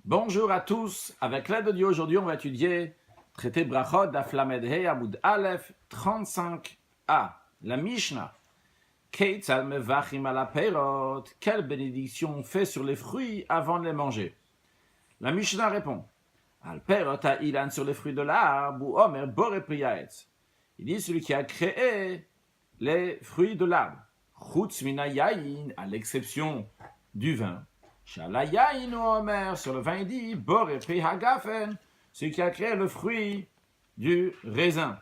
Bonjour à tous. Avec l'aide de Dieu, aujourd'hui, on va étudier traité Brachot Daf Lamed Hei Amud Aleph 35a. La Mishnah. Keitzad mevachim ala perot. Quelle bénédiction on fait sur les fruits avant de les manger? La Mishnah répond. Al perot a ilan sur les fruits de l'arbre ou omer bore priyaetz. Il dit celui qui a créé les fruits de l'arbre. Chutz mina yayin, à l'exception du vin. Shalayayin omer, sur le vin il dit bore prihagafen, celui qui a créé le fruit du raisin.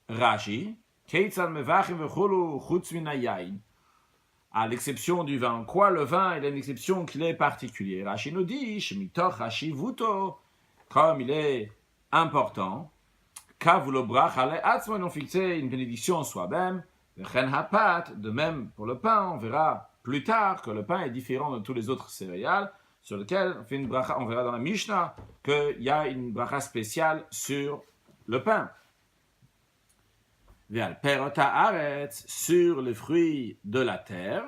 Rashi, keitzad mevachim vechulu chutz mina yayin. À l'exception du vin. Quoi, le vin, il a une exception qu'il est particulier. Rashi nous dit, shemitoch hashivuto, comme il est important, kavulo brach ale atzmo, ils ont fixé une bénédiction en soi-même, vechen hapat, de même pour le pain, on verra plus tard que le pain est différent de tous les autres céréales, sur lesquels on fait une bracha, on verra dans la Mishnah qu'il y a une bracha spéciale sur le pain. Ve'al perot haaretz, sur les fruits de la terre,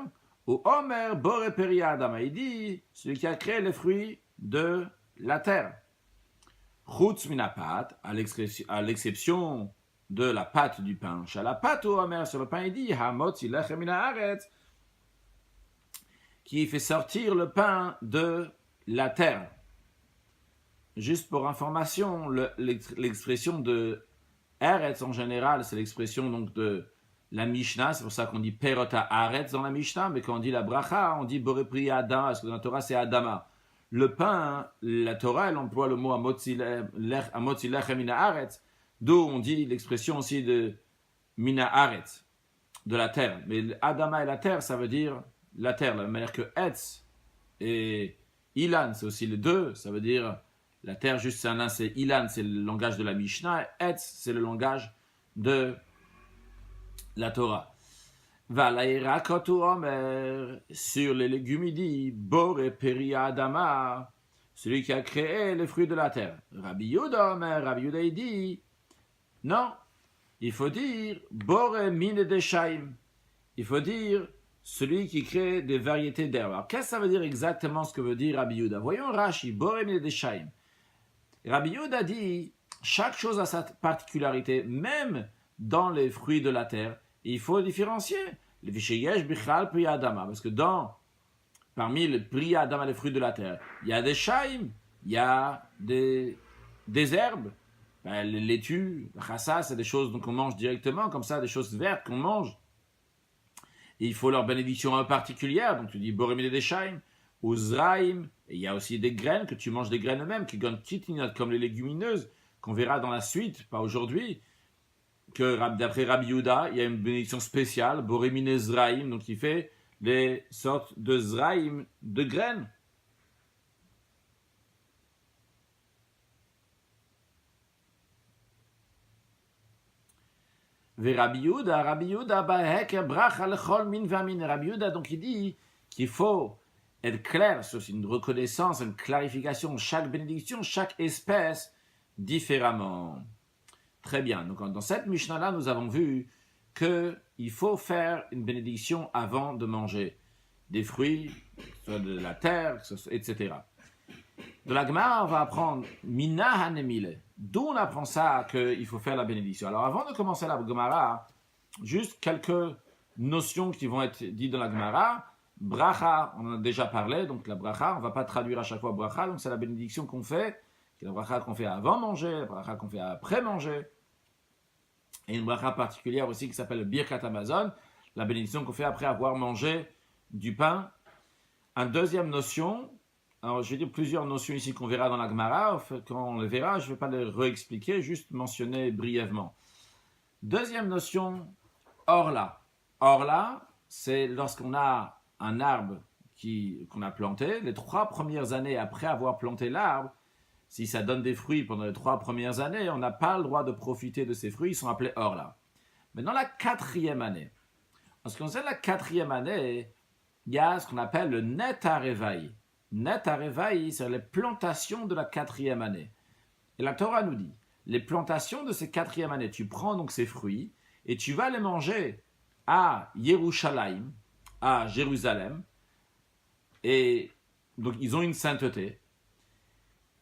ou omer bore peria adama, il dit celui qui a créé les fruits de la terre. Chutz minapat, à l'exception de la pâte du pain. Shalapat ou omer, sur le pain il dit hamotzi lechem min haaretz, qui fait sortir le pain de la terre. Juste pour information, l'expression de Eretz en général, c'est l'expression donc de la Mishnah, c'est pour ça qu'on dit Perot Haaretz dans la Mishnah, mais quand on dit la bracha, on dit Boré Priya Adama, parce que dans la Torah c'est Adama. Le pain, la Torah, elle emploie le mot Amotzi Lechem Mina Haaretz, d'où on dit l'expression aussi de Mina Haaretz, de la terre. Mais Adama et la terre, ça veut dire la terre, de la même manière que Etz et Ilan, c'est aussi les deux, ça veut dire la terre, juste c'est un c'est Ilan, c'est le langage de la Mishnah, et Etz, c'est le langage de la Torah. Valaïrakotu Omer, sur les légumes, il dit Bore Peria Adama, celui qui a créé les fruits de la terre. Rabbi Yehuda Omer, Rabbi Yehuda il dit non, il faut dire Bore Mine Deshaim, il faut dire celui qui crée des variétés d'herbes. Alors, qu'est-ce que ça veut dire exactement ce que veut dire Rabbi Yehuda? Voyons Rashi, Bore Mine Deshaim. Rabbi Yehuda dit, chaque chose a sa particularité, même dans les fruits de la terre, il faut différencier. Le Vishayesh Bichal Priya Adama, parce que parmi les Priya Adama, les fruits de la terre, il y a des shaim, il y a des herbes, les laitues, la chassa, c'est des choses qu'on mange directement, comme ça, des choses vertes qu'on mange. Et il faut leur bénédiction particulière, donc tu dis Boremide des shaim, ou zraim, et il y a aussi des graines, que tu manges des graines eux-mêmes, qui gagnent titinot, comme les légumineuses, qu'on verra dans la suite, pas aujourd'hui, que d'après Rabbi Yehuda, il y a une bénédiction spéciale, Boremine zraim, donc il fait des sortes de zraim, de graines. Rabbi Yehuda, donc il dit qu'il faut être clair, c'est aussi une reconnaissance, une clarification, chaque bénédiction, chaque espèce différemment. Très bien, donc dans cette Mishnah-là, nous avons vu qu'il faut faire une bénédiction avant de manger des fruits, soit de la terre, etc. De la Gemara, on va apprendre Mina Hanemile. D'où on apprend ça qu'il faut faire la bénédiction. Alors avant de commencer la Gemara, juste quelques notions qui vont être dites dans la Gemara. Bracha, on en a déjà parlé, donc la bracha, on ne va pas traduire à chaque fois bracha, donc c'est la bénédiction qu'on fait, c'est la bracha qu'on fait avant manger, la bracha qu'on fait après manger. Et une bracha particulière aussi qui s'appelle Birkat Hamazon, la bénédiction qu'on fait après avoir mangé du pain. Une deuxième notion, alors je vais dire plusieurs notions ici qu'on verra dans la Gemara, quand on les verra, je ne vais pas les réexpliquer, juste mentionner brièvement. Deuxième notion, orla. Orla, c'est lorsqu'on a un arbre qu'on a planté, les 3 premières années après avoir planté l'arbre, si ça donne des fruits pendant les 3 premières années, on n'a pas le droit de profiter de ces fruits, ils sont appelés orla. Mais dans la 4e année, en ce qui concerne la 4e année, il y a ce qu'on appelle le net arevaï. Net arevaï, c'est les plantations de la 4e année. Et la Torah nous dit, les plantations de ces 4e année, tu prends donc ces fruits et tu vas les manger à Yerushalayim, à Jérusalem, et donc ils ont une sainteté.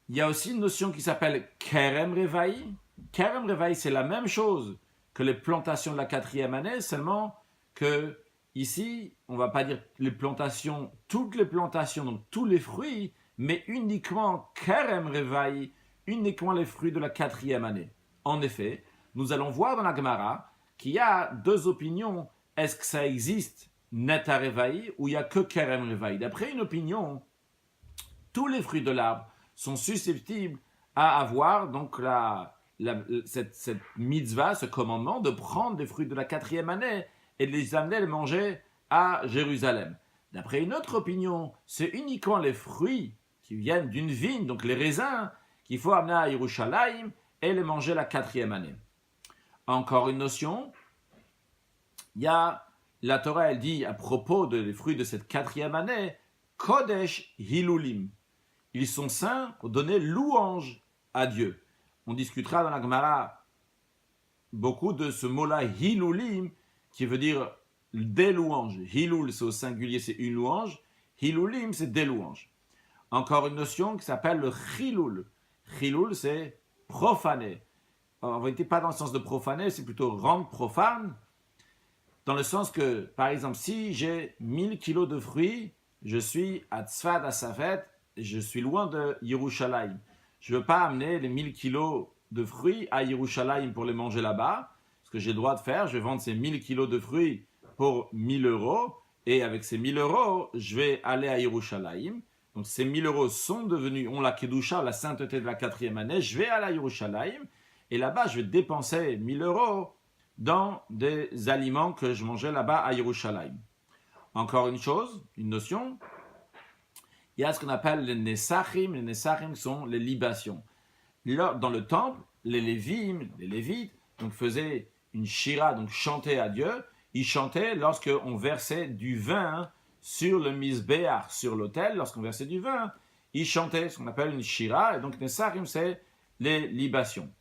Il y a aussi une notion qui s'appelle Kerem Revaï. Kerem Revaï, c'est la même chose que les plantations de la 4e année, seulement que ici, on ne va pas dire les plantations, toutes les plantations, donc tous les fruits, mais uniquement Kerem Revaï, uniquement les fruits de la 4e année. En effet, nous allons voir dans la Gemara qu'il y a deux opinions. Est-ce que ça existe Neta Revaï ou il n'y a que Kerem Revaï? D'après une opinion, tous les fruits de l'arbre sont susceptibles à avoir donc cette mitzvah, ce commandement de prendre des fruits de la 4e année et de les amener les manger à Jérusalem. D'après une autre opinion, c'est uniquement les fruits qui viennent d'une vigne, donc les raisins, qu'il faut amener à Yerushalayim et les manger la 4e année. Encore une notion, il y a la Torah, elle dit à propos des fruits de cette 4e année, Kodesh Hilulim. Ils sont saints pour donner louange à Dieu. On discutera dans la Gemara beaucoup de ce mot-là, Hilulim, qui veut dire des louanges. Hilul, c'est au singulier, c'est une louange. Hilulim, c'est des louanges. Encore une notion qui s'appelle le Chilul. Chilul, c'est profaner. En vérité, pas dans le sens de profaner, c'est plutôt rendre profane. Dans le sens que, par exemple, si j'ai 1000 kilos de fruits, je suis à Tzfat, à Safed, je suis loin de Yerushalayim. Je ne veux pas amener les 1000 kilos de fruits à Yerushalayim pour les manger là-bas. Ce que j'ai le droit de faire, je vais vendre ces 1000 kilos de fruits pour 1000 euros. Et avec ces 1000 euros, je vais aller à Yerushalayim. Donc ces 1000 euros ont la Kedusha, la sainteté de la 4e année. Je vais aller à Yerushalayim. Et là-bas, je vais dépenser 1000 euros dans des aliments que je mangeais là-bas à Yerushalayim. Encore une chose, une notion. Il y a ce qu'on appelle les Nesachim. Les Nesachim sont les libations. Dans le temple, les Lévites, donc faisaient une shira, donc chantaient à Dieu. Ils chantaient lorsqu'on versait du vin sur le misbéach, sur l'autel. Lorsqu'on versait du vin, ils chantaient ce qu'on appelle une shira. Et donc Nesachim, c'est les libations.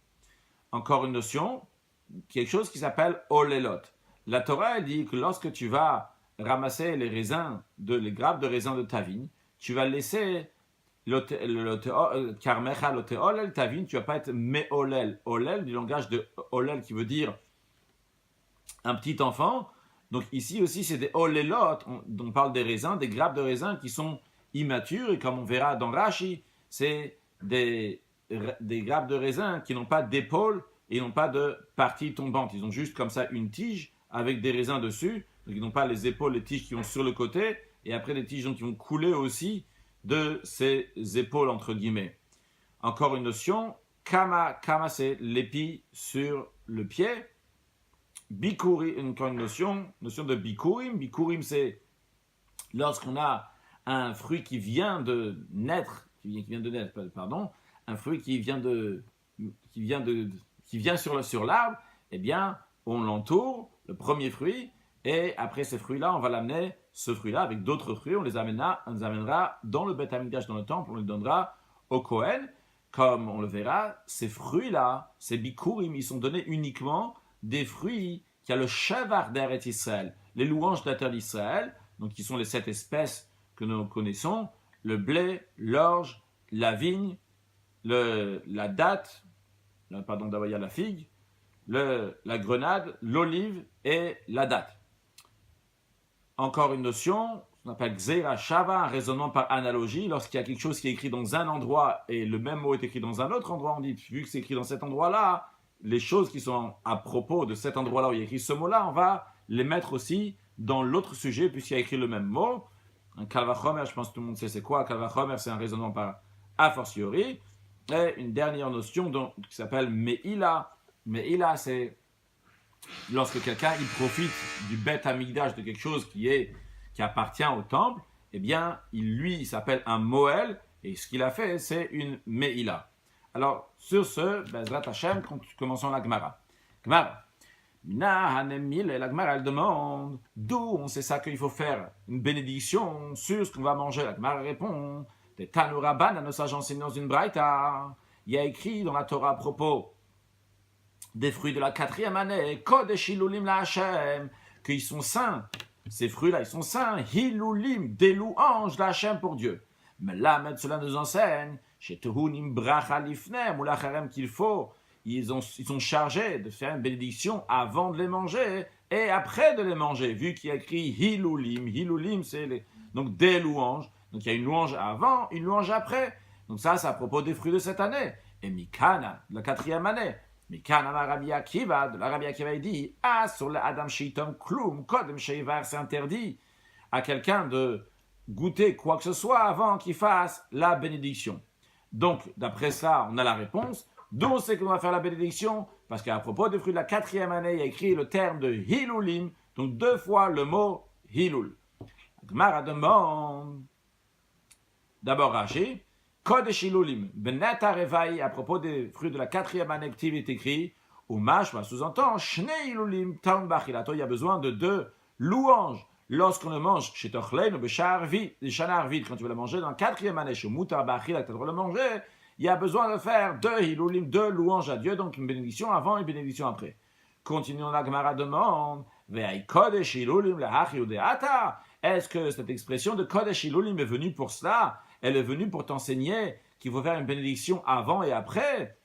Encore une notion, quelque chose qui s'appelle olelot. La Torah elle dit que lorsque tu vas ramasser les grappes de raisins de ta vigne, tu vas laisser karmecha loteolel ta vigne, tu vas pas être meolel. Olel du langage de olel qui veut dire un petit enfant. Donc ici aussi c'est des olelot, on parle des raisins, des grappes de raisins qui sont immatures et comme on verra dans Rashi, c'est des grappes de raisins qui n'ont pas d'épaule et n'ont pas de partie tombante. Ils ont juste comme ça une tige avec des raisins dessus. Donc ils n'ont pas les épaules, les tiges qui vont sur le côté et après les tiges qui vont couler aussi de ces épaules entre guillemets. Encore une notion, kama c'est l'épi sur le pied. Bikurim, encore une notion de bikurim. Bikurim c'est lorsqu'on a un fruit qui vient de naître, un fruit qui vient sur l'arbre, eh bien, on l'entoure, le premier fruit, et après ces fruits-là, on va l'amener, ce fruit-là, avec d'autres fruits, on les amènera dans le Beth Amikdash, dans le temple, on les donnera au Kohen. Comme on le verra, ces fruits-là, ces bikurim, ils sont donnés uniquement des fruits qui a le shavar d'Eretz Israël, les louanges de la terre d'Israël, donc qui sont les 7 espèces que nous connaissons, le blé, l'orge, la vigne, la date, d'abord il y a la figue, la grenade, l'olive et la date. Encore une notion, on appelle Gzeira Shava, un raisonnement par analogie. Lorsqu'il y a quelque chose qui est écrit dans un endroit et le même mot est écrit dans un autre endroit, on dit, vu que c'est écrit dans cet endroit-là, les choses qui sont à propos de cet endroit-là où il y a écrit ce mot-là, on va les mettre aussi dans l'autre sujet puisqu'il y a écrit le même mot. Un Kalvachomer, je pense que tout le monde sait c'est quoi. Kalvachomer, c'est un raisonnement par a fortiori. Et une dernière notion qui s'appelle Me'ila. Me'ila, c'est lorsque quelqu'un il profite du Beth Amikdash, de quelque chose qui appartient au temple, eh bien, il s'appelle un Moël, et ce qu'il a fait, c'est une Me'ila. Alors, sur ce, Bezrat Hashem, commençons la Gemara. Gemara. La Gemara, elle demande d'où on sait ça qu'il faut faire une bénédiction sur ce qu'on va manger. La Gemara répond des Tanuraban, à nos sages enseignants d'une Braïta. Il y a écrit dans la Torah à propos des fruits de la 4e année, Kodesh Hilulim la Hashem, qu'ils sont saints. Ces fruits-là, ils sont saints. Hilulim, des louanges la Hashem pour Dieu. Mais là, même cela nous enseigne, chez Tehunim Bracha Lifnem, ou l'Acharem qu'il faut, ils sont chargés de faire une bénédiction avant de les manger et après de les manger, vu qu'il y a écrit Hilulim. Hilulim, c'est donc des louanges. Donc il y a une louange avant, une louange après. Donc ça, c'est à propos des fruits de cette année. Et Mikana, de la 4e année. Mikana, Rabbi Akiva, de la Rabbi Akiva, il dit sur le Adam Sheitom Klum, Kodem Sheivar, c'est interdit à quelqu'un de goûter quoi que ce soit avant qu'il fasse la bénédiction. Donc, d'après ça, on a la réponse. D'où on sait qu'on va faire la bénédiction? Parce qu'à propos des fruits de la 4e année, il y a écrit le terme de Hilulim, donc 2 fois le mot Hilul. Gemara demande, d'abord Rashi, Kodesh Hilulim, Benet Arevai, à propos des fruits de la 4e année, il est écrit, ou Mashma sous-entend, Shne Hilulim, Taun Bachilato, il y a besoin de 2 louanges. Lorsqu'on le mange chez Tochlein ou Beshana Arvid, quand tu vas le manger dans la 4e année, chez Mutar Bachila, tu dois le manger, il y a besoin de faire 2 Hilulim, 2 louanges à Dieu, donc une bénédiction avant et une bénédiction après. Continuons la Gemara demande, Kodesh Hilulim lehachi udeata. Est-ce que cette expression de Kodesh Hilulim est venue pour cela? Elle est venue pour t'enseigner qu'il faut faire une bénédiction avant et après?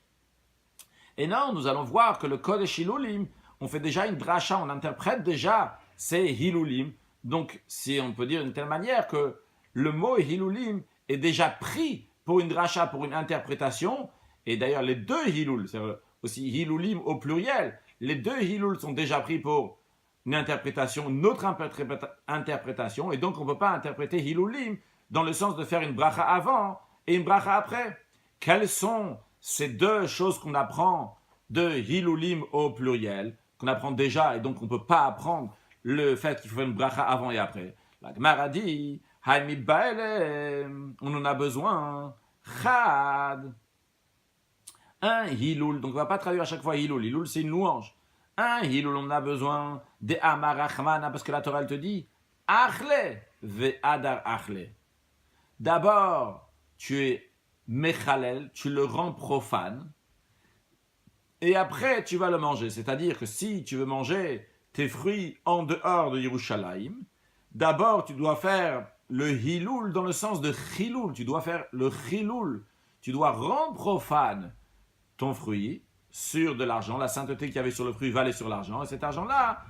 Et non, nous allons voir que le Kodesh Hilulim, on fait déjà une dracha, on interprète déjà ces Hilulim. Donc, si on peut dire d'une telle manière que le mot Hilulim est déjà pris pour une dracha, pour une interprétation, et d'ailleurs les 2 Hilul, c'est aussi Hilulim au pluriel, les 2 Hilul sont déjà pris pour une interprétation, une autre interprétation, et donc on ne peut pas interpréter Hilulim dans le sens de faire une bracha avant et une bracha après. Quelles sont ces 2 choses qu'on apprend de Hilulim au pluriel, qu'on apprend déjà, et donc on ne peut pas apprendre le fait qu'il faut faire une bracha avant et après? La Gemara dit, on en a besoin, chad, un hilul, donc on ne va pas traduire à chaque fois hilul, hilul c'est une louange. Un hilul, on en a besoin, de amarachmana, parce que la Torah elle te dit, achle, ve adar achle. D'abord, tu es mechalel, tu le rends profane, et après tu vas le manger. C'est-à-dire que si tu veux manger tes fruits en dehors de Yerushalayim, d'abord tu dois faire le hilul dans le sens de chilul, tu dois faire le chilul, tu dois rendre profane ton fruit sur de l'argent, la sainteté qu'il y avait sur le fruit va aller sur l'argent, et cet argent-là,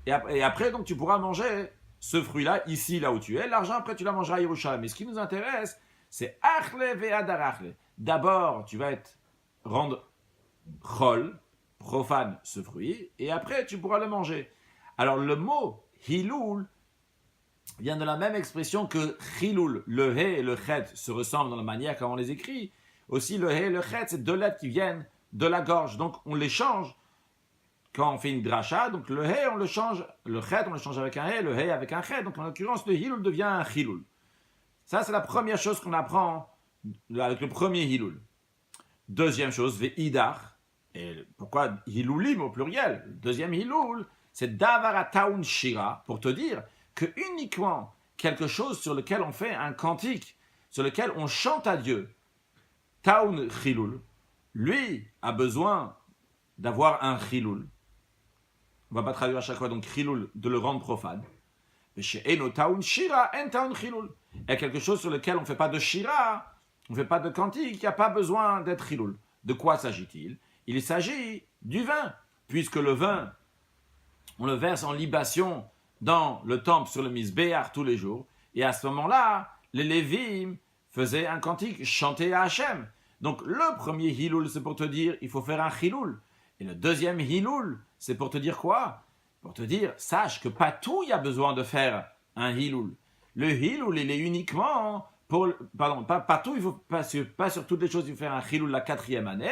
et après donc tu pourras manger ce fruit-là, ici, là où tu es, l'argent après tu la mangeras à Yerushalayim. Mais ce qui nous intéresse, c'est achle ve'adar achle. D'abord tu vas rendre chol, profane ce fruit, et après tu pourras le manger. Alors le mot hilul vient de la même expression que chilul. Le he et le chet se ressemblent dans la manière comment on les écrit. Aussi le he et le chet, c'est 2 lettres qui viennent de la gorge, donc on les change quand on fait une dracha. Donc le he on le change, le chet on le change avec un he, le he avec un chet. Donc en l'occurrence le hilul devient un chilul. Ça c'est la première chose qu'on apprend avec le premier hilul. Deuxième chose, ve'idar. Et pourquoi hilulim au pluriel? Le deuxième hilul, c'est davarataun shira, pour te dire que uniquement quelque chose sur lequel on fait un cantique, sur lequel on chante à Dieu, taun chilul, lui a besoin d'avoir un chilul. On ne va pas traduire à chaque fois donc chilul, de le rendre profane. Mais chez eno taun shira, en taun chilul. Et quelque chose sur lequel on ne fait pas de shira, on ne fait pas de cantique, il n'y a pas besoin d'être chilul. De quoi s'agit-il? Il s'agit du vin, puisque le vin, on le verse en libation dans le temple sur le Mizbeach tous les jours. Et à ce moment-là, les Lévim faisaient un cantique chanté à Hachem. Donc le premier Hilul, c'est pour te dire, il faut faire un Hilul. Et le deuxième Hilul, c'est pour te dire quoi? Pour te dire, sache que pas tout il y a besoin de faire un Hilul. Le Hilul, il est uniquement pour... Pardon, pas tout, il faut pas sur toutes les choses, il faut faire un Hilul la 4e année.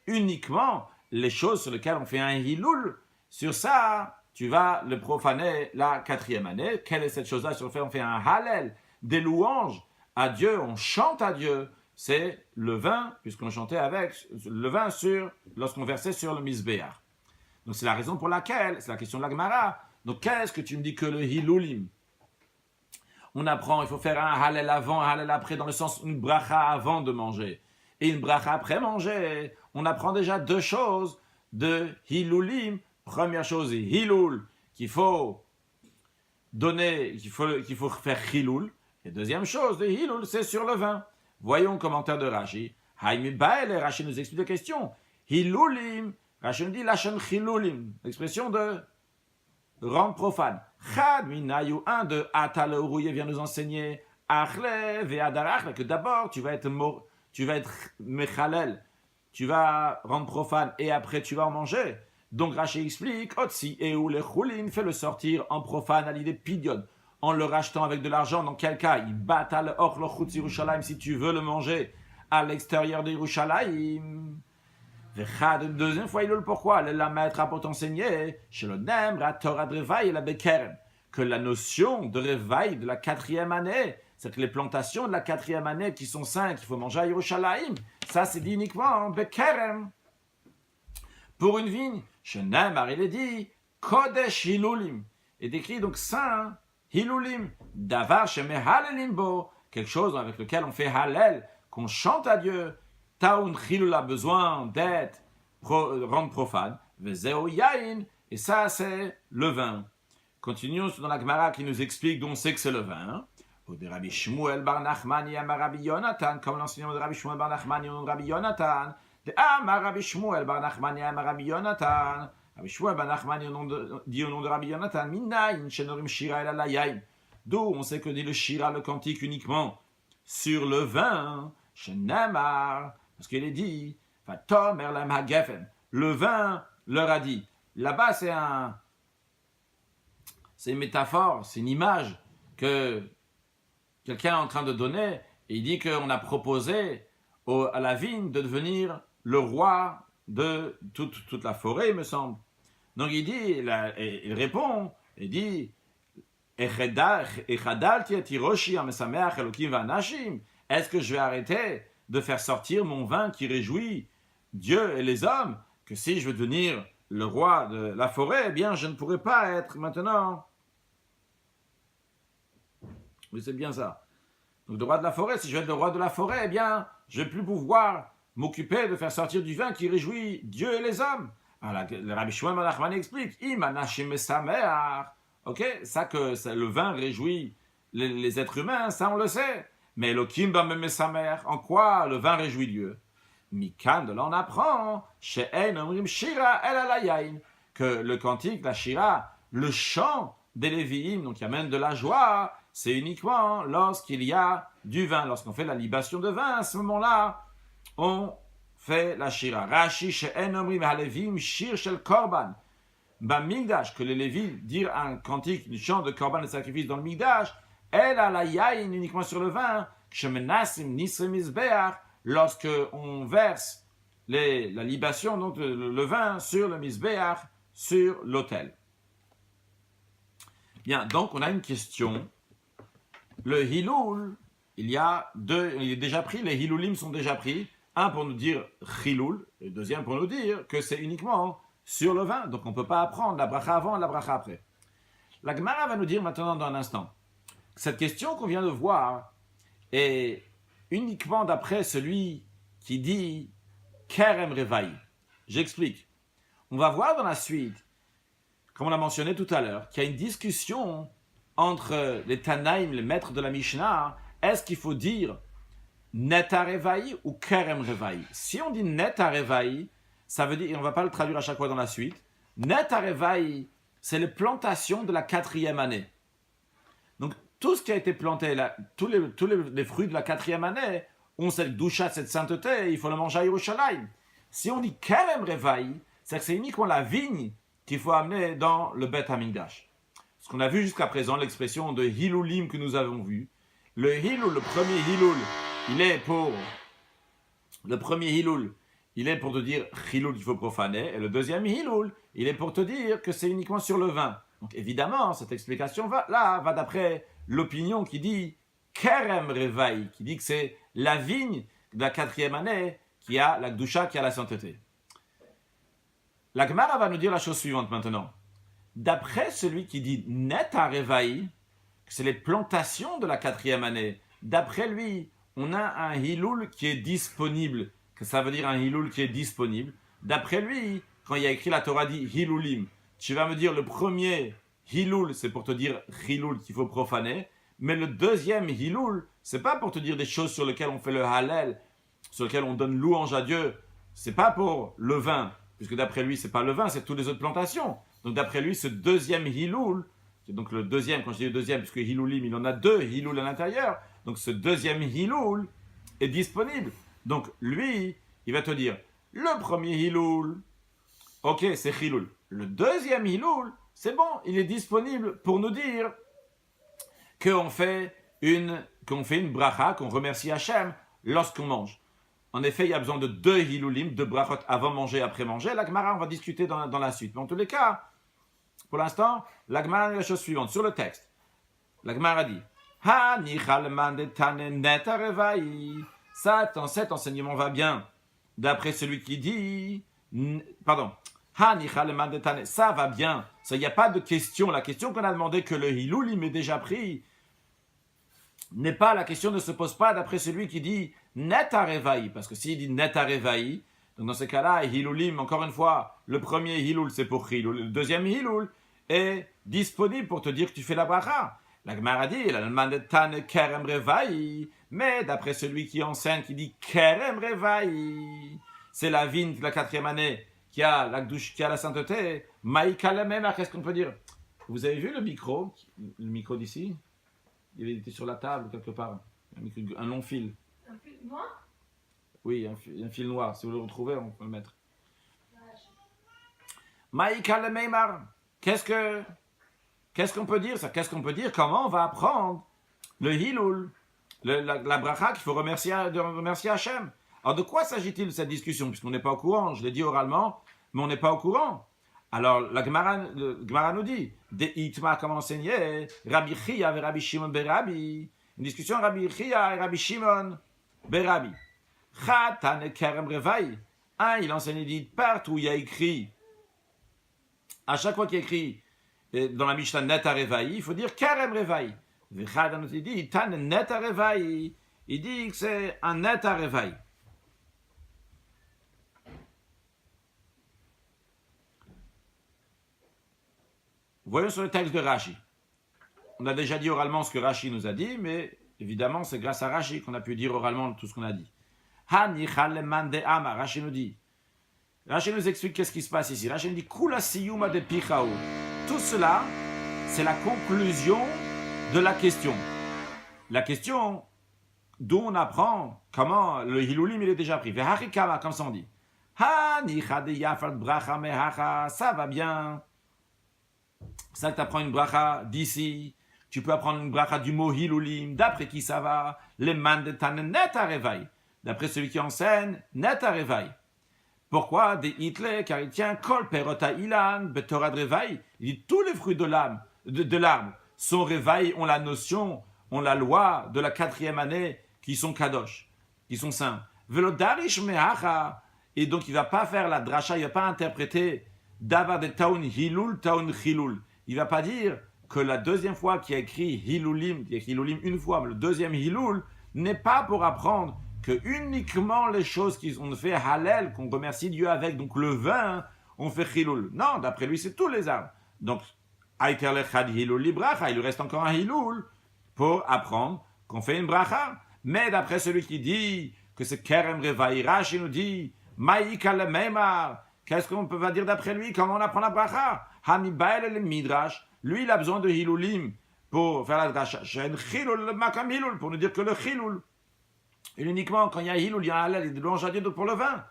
Uniquement les choses sur lesquelles on fait un Hilul, sur ça, tu vas le profaner la 4e année. Quelle est cette chose-là sur laquelle on fait un Hallel, des louanges à Dieu, on chante à Dieu? C'est le vin, puisqu'on chantait avec le vin lorsqu'on versait sur le Mizbeach. Donc c'est la raison pour laquelle, c'est la question de la Gemara. Donc qu'est-ce que tu me dis que le Hilulim? On apprend, il faut faire un Hallel avant, un Hallel après, dans le sens une bracha avant de manger. Et une bracha après manger. On apprend déjà 2 choses de Hilulim. Première chose, Hilul, qu'il faut donner, qu'il faut faire Hilul. Et deuxième chose, le Hilul, c'est sur le vin. Voyons le commentaire de Rashi. Haïmi Bael, Rashi nous explique la question. Hilulim, Rashi nous dit Lachon Hilulim, l'expression de rendre profane. Chad Minayu, un de Atal Uruye vient nous enseigner Achle Ve'adar Achle, que d'abord tu vas être Mechalel, tu vas rendre profane et après tu vas en manger. Donc Rashi explique Otsi et ou le Chulin fait le sortir en profane à l'idée Pidion, en le rachetant avec de l'argent. Dans quel cas il bata le or le chutz Yerushalayim si tu veux le manger à l'extérieur de Yerushalayim. Deuxième fois, il le pourquoi la maître pour t'enseigner chez le Nem, la Torah de Revaï et la Bekerem, que la notion de Revaï de la 4e année, c'est que les plantations de la 4e année qui sont saines, qu'il faut manger à Yerushalayim, ça c'est dit uniquement en Bekerem. Pour une vigne, chez Nemar, il est dit Kodesh Hilulim, est écrit donc saint Hilulim, Davar Sheme Halelim Bo, quelque chose avec lequel on fait Halel, qu'on chante à Dieu. Taoun Hilul a besoin d'être rendre profane. Vezeo Yain, et ça c'est le vin. Continuons dans la Gemara qui nous explique d'où on sait que c'est le vin. Au de Rabbi Shmuel bar Nachmani à Rabbi Yonatan, comme l'enseignement de Rabbi Shmuel bar Nachmani au Rabbi Yonatan. De Amar Rabbi Shmuel bar Nachmani à Rabbi Yonatan. Rabbi Shmuel bar Nachmani dit au nom de Rabbi Yonatan, Minayin shenorim shira el alayayin. D'où on sait que dit le shira, le cantique uniquement sur le vin. Shenamar. Parce qu'il est dit, le vin leur a dit. Là-bas, c'est une métaphore, c'est une image que quelqu'un est en train de donner. Et il dit qu'on a proposé à la vigne de devenir le roi de toute la forêt, il me semble. Donc il dit, il répond, il dit, est-ce que je vais arrêter de faire sortir mon vin qui réjouit Dieu et les hommes, que si je veux devenir le roi de la forêt, eh bien, je ne pourrai pas être maintenant. Oui, c'est bien ça. Donc, le roi de la forêt, si je veux être le roi de la forêt, eh bien, je ne vais plus pouvoir m'occuper de faire sortir du vin qui réjouit Dieu et les hommes. Alors, le Rabbi Shmuel bar Nachmani explique, ok, ça que le vin réjouit les êtres humains, ça on le sait. Mais Elohim ba mesamer, en quoi le vin réjouit Dieu? Mikan, de là on apprend, she'en omrim shira el alayain, que le cantique, la shira, le chant des Lévi'im, donc qui amène de la joie, c'est uniquement lorsqu'il y a du vin, lorsqu'on fait la libation de vin, à ce moment-là, on fait la shira. Rashi she'en omrim halevim shir shel korban, ba migdash, que les Lévi'im dirent un cantique, un chant de korban de sacrifice dans le migdash, elle a la yaïn uniquement sur le vin, lorsque on verse la libation, donc le vin sur le misbeach, sur l'autel. Bien, donc on a une question. Le hilul, il est déjà pris, les hilulim sont déjà pris. Un pour nous dire hilul, et le deuxième pour nous dire que c'est uniquement sur le vin. Donc on ne peut pas apprendre la bracha avant et la bracha après. La Gemara va nous dire maintenant dans un instant. Cette question qu'on vient de voir est uniquement d'après celui qui dit Kerem Revaï. J'explique. On va voir dans la suite, comme on l'a mentionné tout à l'heure, qu'il y a une discussion entre les Tanaïm, les maîtres de la Mishnah. Est-ce qu'il faut dire Neta Revaï ou Kerem Revaï? Si on dit Neta Revaï, ça veut dire, et on ne va pas le traduire à chaque fois dans la suite, Neta Revaï, c'est les plantations de la 4e année. Donc, tout ce qui a été planté, tous les fruits de la 4e année, on sait doucha cette sainteté, il faut le manger à Yerushalayim. Si on dit Kerem Revaï, c'est que c'est uniquement la vigne qu'il faut amener dans le Bet HaMikdash. Ce qu'on a vu jusqu'à présent, l'expression de Hilulim que nous avons vu. Le Hilul, le premier Hilul, il est pour te dire Hilul qu'il faut profaner, et le deuxième Hilul, il est pour te dire que c'est uniquement sur le vin. Donc évidemment, cette explication va d'après l'opinion qui dit Kerem Revaï, qui dit que c'est la vigne de la 4e année qui a la Gdusha, qui a la sainteté. La Gemara va nous dire la chose suivante maintenant. D'après celui qui dit Neta Revaï, que c'est les plantations de la 4e année, d'après lui, on a un Hilul qui est disponible. Que ça veut dire un Hilul qui est disponible. D'après lui, quand il y a écrit la Torah dit Hilulim, tu vas me dire le premier Hilul, c'est pour te dire Hilul qu'il faut profaner, Mais le deuxième Hiloul, c'est pas pour te dire des choses sur lesquelles on fait le Hallel, sur lesquelles on donne louange à Dieu. C'est pas pour le vin, puisque d'après lui, c'est pas le vin, c'est toutes les autres plantations. Donc d'après lui, ce deuxième Hiloul, c'est donc le deuxième, quand je dis le deuxième, puisque Hiloulim, il en a deux Hiloul à l'intérieur, donc ce deuxième Hiloul est disponible. Donc lui, il va te dire, le premier Hiloul, ok, c'est Hiloul. Le deuxième Hiloul, c'est bon, il est disponible pour nous dire qu'on fait une bracha, qu'on remercie Hachem lorsqu'on mange. En effet, il y a besoin de deux Hiloulim, deux brachot avant manger, après manger. La Gemara, on va discuter dans la suite. Mais en tous les cas, pour l'instant, la Gemara dit la chose suivante. Sur le texte, la Gemara dit ça, cet enseignement va bien. D'après celui qui dit... Pardon. Ça va bien. Il n'y a pas de question. La question qu'on a demandé que le Hiloulim est déjà pris n'est pas, la question ne se pose pas d'après celui qui dit net arevaï. Parce que s'il dit net arevaï, donc dans ce cas-là, Hiloulim, encore une fois, le premier Hiloul, c'est pour Hiloul. Le deuxième Hiloul est disponible pour te dire que tu fais la bracha. La Gemara dit, la demande tan kerem revaï. Mais d'après celui qui enseigne, qui dit kerem revaï, c'est la vigne de la 4e année qui a la douche, qui a la sainteté. Maïka la même, qu'est-ce qu'on peut dire? Vous avez vu le micro d'ici? Il était sur la table quelque part. Un long fil. Un fil noir? Oui, un fil noir. Si vous le retrouvez, on peut le mettre. Maïka le Meimar. Qu'est-ce qu'on peut dire ça? Qu'est-ce qu'on peut dire? Comment on va apprendre le Hiloul, la bracha qu'il faut remercier Hachem? Alors de quoi s'agit-il de cette discussion? Puisqu'on n'est pas au courant. Je l'ai dit oralement, mais on n'est pas au courant. Alors, la Gemara nous dit, de Itma, comme enseigné, Rabbi Chia et Rabbi Shimon Berabi. Une discussion Rabbi Chia et Rabbi Shimon Berabi. Chatan Kerem Revaï. Il enseigne, il dit, partout il y a écrit, à chaque fois qu'il y a écrit dans la Mishnah Net Revaï, il faut dire Kerem Revaï. Il dit, Tan Net Revaï. Il dit que c'est un Net Revaï. Voyons sur le texte de Rashi. On a déjà dit oralement ce que Rashi nous a dit, mais évidemment, c'est grâce à Rashi qu'on a pu dire oralement tout ce qu'on a dit. Rashi nous dit. Rashi nous explique qu'est-ce qui se passe ici. Rashi nous dit Kula siyuma de pichao. Tout cela, c'est la conclusion de la question. La question d'où on apprend comment le Hiloulim il est déjà pris. Veharikama, comme ça on dit. Ça va bien. Ça que tu apprends une bracha d'ici, tu peux apprendre une bracha du mot Hiloulim, d'après qui ça va, les man de tan net arevaï, d'après celui qui enseigne net arevaï. Pourquoi des Hitler? Car il tient kol perota ilan betorad revaï. Il dit tous les fruits de l'arbre sont revaï, ont la notion, ont la loi de la 4e année qui sont kadosh, qui sont saints. Velodarish mehacha, et donc il ne va pas faire la dracha, il ne va pas interpréter Davar de taun hilul, taun chilul. Il ne va pas dire que la deuxième fois qu'il y a écrit hilulim, il y a écrit hilulim une fois, mais le deuxième hilul n'est pas pour apprendre que uniquement les choses qu'on fait halal, qu'on remercie Dieu avec, donc le vin, on fait hilul. Non, d'après lui, c'est tous les arbres. Donc, aïter lechad hilul li bracha, il lui reste encore un hilul pour apprendre qu'on fait une bracha. Mais d'après celui qui dit que c'est kerem revaï, Rashi nous dit, maïka le meimar. Qu'est-ce qu'on peut dire d'après lui? Comment on apprend la bracha? Hamibael le midrash. Lui, il a besoin de hilulim pour faire la dracha. Pour nous dire que le hilul, et uniquement quand il y a hilul, il y a halal, il y a de louange à Dieu pour le vin.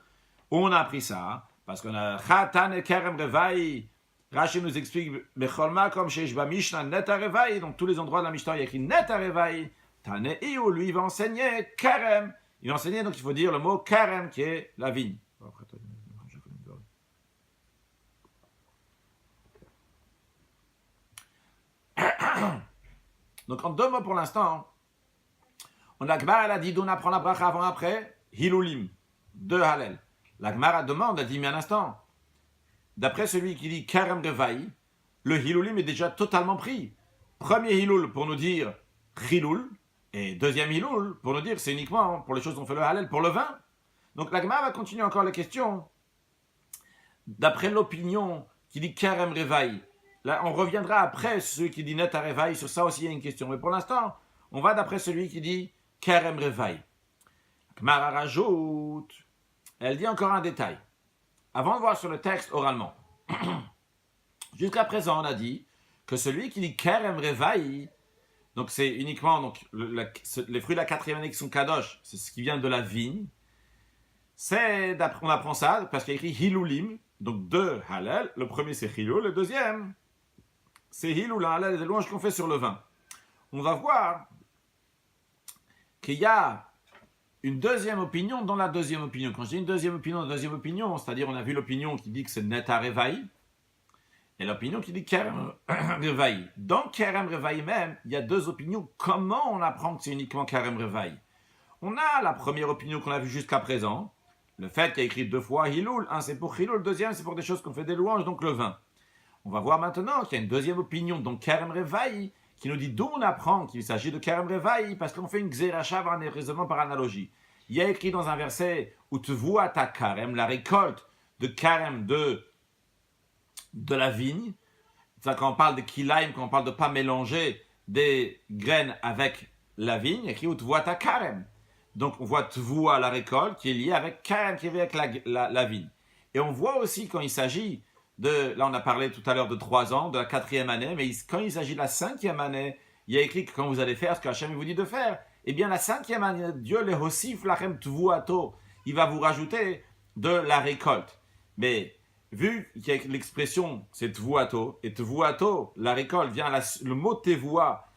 On a appris ça parce qu'on a chatan et kerem revaï. Rashi nous explique becholma comme chez Shba Mishnah net revaï. Donc tous les endroits de la Mishnah, il y a écrit net revaï. Tane Iou, lui, il va enseigner kerem. Il va enseigner, donc il faut dire le mot kerem qui est la vigne. Donc en deux mots pour l'instant, la Gemara elle a dit d'où on apprend la bracha avant après, hilulim, de halal. La Gemara demande, elle dit mais un instant, d'après celui qui dit kerem revaï, le hilulim est déjà totalement pris. Premier hilul pour nous dire chilul, et deuxième hilul pour nous dire c'est uniquement pour les choses dont on fait le halal, pour le vin. Donc la Gemara va continuer encore la question. D'après l'opinion qui dit kerem revaï, là, on reviendra après sur celui qui dit net à Revaï, sur ça aussi il y a une question. Mais pour l'instant, on va d'après celui qui dit Kerem Revaï. Gemara rajoute, elle dit encore un détail. Avant de voir sur le texte oralement, jusqu'à présent on a dit que celui qui dit Kerem Revaï, donc c'est uniquement donc, les fruits de la 4e année qui sont kadosh, c'est ce qui vient de la vigne. On apprend ça parce qu'il y a écrit Hilulim, donc deux halal. Le premier c'est Hilul, le deuxième c'est Hilul, halal, des louanges qu'on fait sur le vin. On va voir qu'il y a une deuxième opinion dans la deuxième opinion. Quand je dis une deuxième opinion, c'est-à-dire on a vu l'opinion qui dit que c'est Net Revaï et l'opinion qui dit Kerem Revaï. Dans Kerem Revaï même, il y a deux opinions. Comment on apprend que c'est uniquement Kerem Revaï? On a la première opinion qu'on a vue jusqu'à présent, le fait qu'il y a écrit deux fois Hilul, un c'est pour Hilul, le deuxième c'est pour des choses qu'on fait des louanges, donc le vin. On va voir maintenant qu'il y a une deuxième opinion, donc Kerem Revaï, qui nous dit d'où on apprend qu'il s'agit de Kerem Revaï, parce qu'on fait une Xerachav en raisonnement par analogie. Il y a écrit dans un verset où tu vois ta Kerem, la récolte de Kerem de la vigne. Ça, quand on parle de Kilaim, quand on parle de ne pas mélanger des graines avec la vigne, il y a écrit où tu vois ta Kerem. Donc on voit Tvoua, la récolte, qui est liée avec Kerem, qui est liée avec la vigne. Et on voit aussi quand il s'agit de, là on a parlé tout à l'heure de 3 ans, de la 4e année, mais quand il s'agit de la 5e année, il y a écrit que quand vous allez faire ce qu'Hachem vous dit de faire, eh bien la 5e année, Dieu les hosif lachem Tvouato, il va vous rajouter de la récolte. Mais vu qu'il y a l'expression c'est Tvouato, et Tvouato, la récolte vient, le mot Tevoua,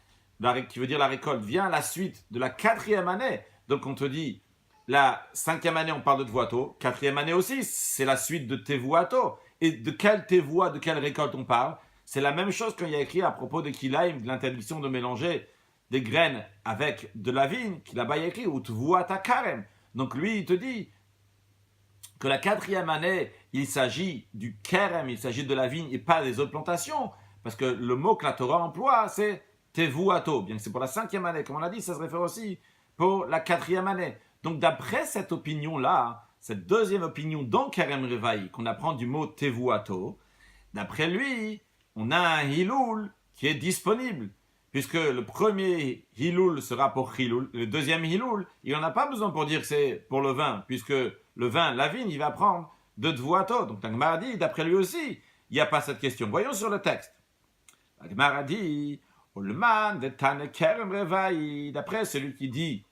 qui veut dire la récolte, vient à la suite de la 4e année. Donc on te dit, la 5e année on parle de Tevuato, 4e année aussi, c'est la suite de Tevuato. Et de quel Tevoua, de quelle récolte on parle? C'est la même chose qu'il y a écrit à propos de Kilaim, de l'interdiction de mélanger des graines avec de la vigne, qui là-bas il y a écrit, ou Tevuata Karem. Donc lui il te dit que la 4e année, il s'agit du Kerem, il s'agit de la vigne et pas des autres plantations, parce que le mot que la Torah emploie, c'est Tevuato. Bien que c'est pour la 5e année, comme on l'a dit, ça se réfère aussi pour la 4e année. Donc d'après cette opinion-là, cette deuxième opinion dans Kerem Revaï, qu'on apprend du mot Tevuato, d'après lui, on a un Hilul qui est disponible, puisque le premier Hilul sera pour Hilul, le deuxième Hilul, il n'en a pas besoin pour dire que c'est pour le vin, puisque le vin, la vigne, il va prendre de Tevuato. Donc la Gemara dit, d'après lui aussi, il n'y a pas cette question. Voyons sur le texte. La Gemara dit, d'après celui qui dit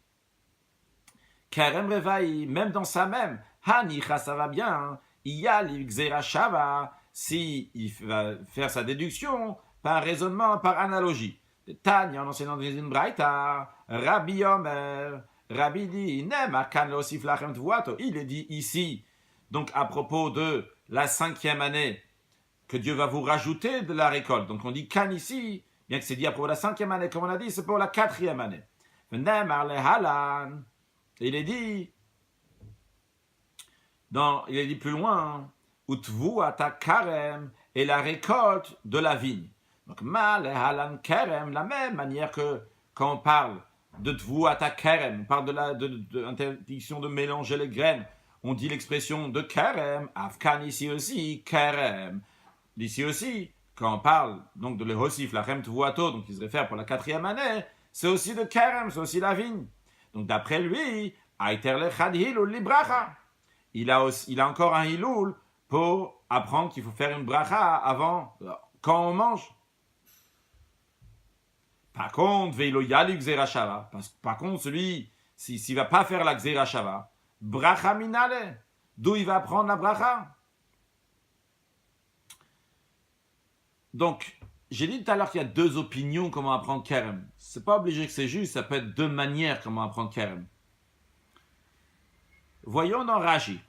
Kerem Revaï, même dans sa même, Hanicha, ça va bien, il y a l'Ixera Shava, si il va faire sa déduction par raisonnement, par analogie. Tanya, en enseignant dans une braïta, Rabbi Omer, Rabbi dit, il est dit ici, donc à propos de la 5e année, que Dieu va vous rajouter de la récolte. Donc on dit Kan ici, bien que c'est dit à propos de la 5e année, comme on a dit, c'est pour la 4e année. Il est dit, il est dit plus loin, Utvu ata karem, et la récolte de la vigne. Donc, halan karem, la même manière que quand on parle de Tvu ata karem, on parle de l'interdiction de mélanger les graines, on dit l'expression de karem, afkan ici aussi, karem. Ici aussi, quand on parle donc de l'ehosif, la rem Tvuato, donc il se réfère pour la 4e année, c'est aussi de karem, c'est aussi la vigne. Donc d'après lui, il a encore un hilul pour apprendre qu'il faut faire une bracha avant, quand on mange. Par contre, par contre, celui, s'il ne va pas faire la Xerashava, bracha minale, d'où il va prendre la bracha? Donc, j'ai dit tout à l'heure qu'il y a deux opinions comment apprendre Kerem. C'est pas obligé que c'est juste, ça peut être deux manières comment apprendre Kerem. Voyons dans Rashi.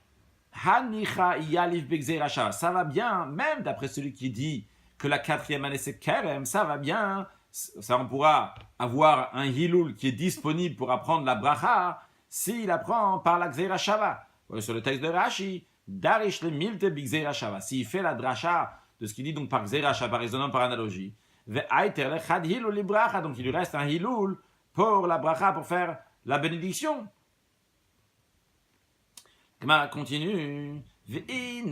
Hanicha yalif b'gzeirasha. Ça va bien, même d'après celui qui dit que la 4e année c'est Kerem, ça va bien. Ça, on pourra avoir un hilul qui est disponible pour apprendre la bracha s'il apprend par la Xerashava. Sur le texte de Rashi, Darish le milte b'gzeirashava. S'il fait la dracha de ce qu'il dit donc par Xerashava, par raisonnant, par analogie, donc il lui reste un hilul pour la bracha, pour faire la bénédiction. Gemara continue. Et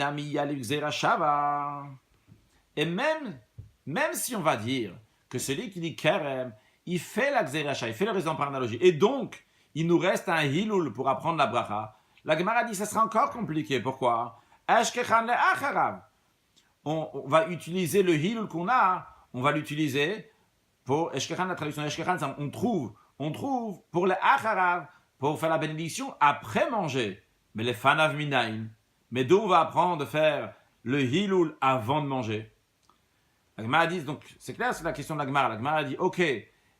même même si on va dire que celui qui dit Kerem, il fait la Xeracha, il fait le raison par analogie, et donc il nous reste un Hilul pour apprendre la bracha, la Gemara dit ça sera encore compliqué. Pourquoi? On va utiliser le Hilul qu'on a, on va l'utiliser pour Eshkechan, la traduction d'Eshkechan, on trouve pour le Acharav, pour faire la bénédiction après manger. Mais les Fanav Minaim, mais d'où on va apprendre de faire le Hilul avant de manger? La Gemara dit, donc c'est clair, c'est la question de la Gemara. La Gemara dit, ok,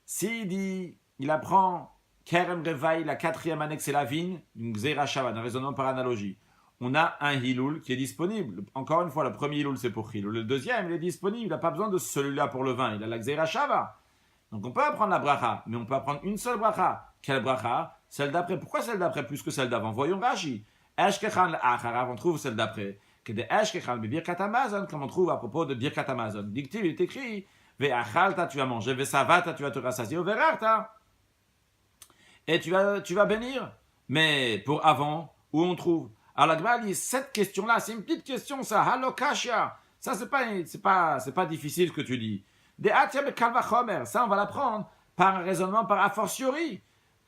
s'il dit, il apprend Kerem Revaï, la 4e année que c'est la vigne, une Xera Shabbat, un raisonnement par analogie. On a un Hilul qui est disponible. Encore une fois, le premier Hilul c'est pour Hilul. Le deuxième, il est disponible. Il n'a pas besoin de celui-là pour le vin. Il a la Xera Shabbat. Donc on peut apprendre la bracha, mais on peut apprendre une seule bracha. Quelle bracha? Celle d'après. Pourquoi celle d'après plus que celle d'avant? Voyons Rashi. Eshkechan l'acharav, on trouve celle d'après. Que de Eshkechan Birkat Hamazon, comme on trouve à propos de Birkat Hamazon. Dictive, il est écrit Ve'achalta, tu vas manger. Ve'savata, tu vas te rassasier. Ve'rarta. Et tu vas bénir. Mais pour avant, où on trouve? Alors la Gemara dit, cette question-là, c'est une petite question, ça. Halokashia. Ça, c'est pas difficile ce que tu dis. Des Atia Bekalva Chomer. Ça, on va l'apprendre par un raisonnement par a fortiori.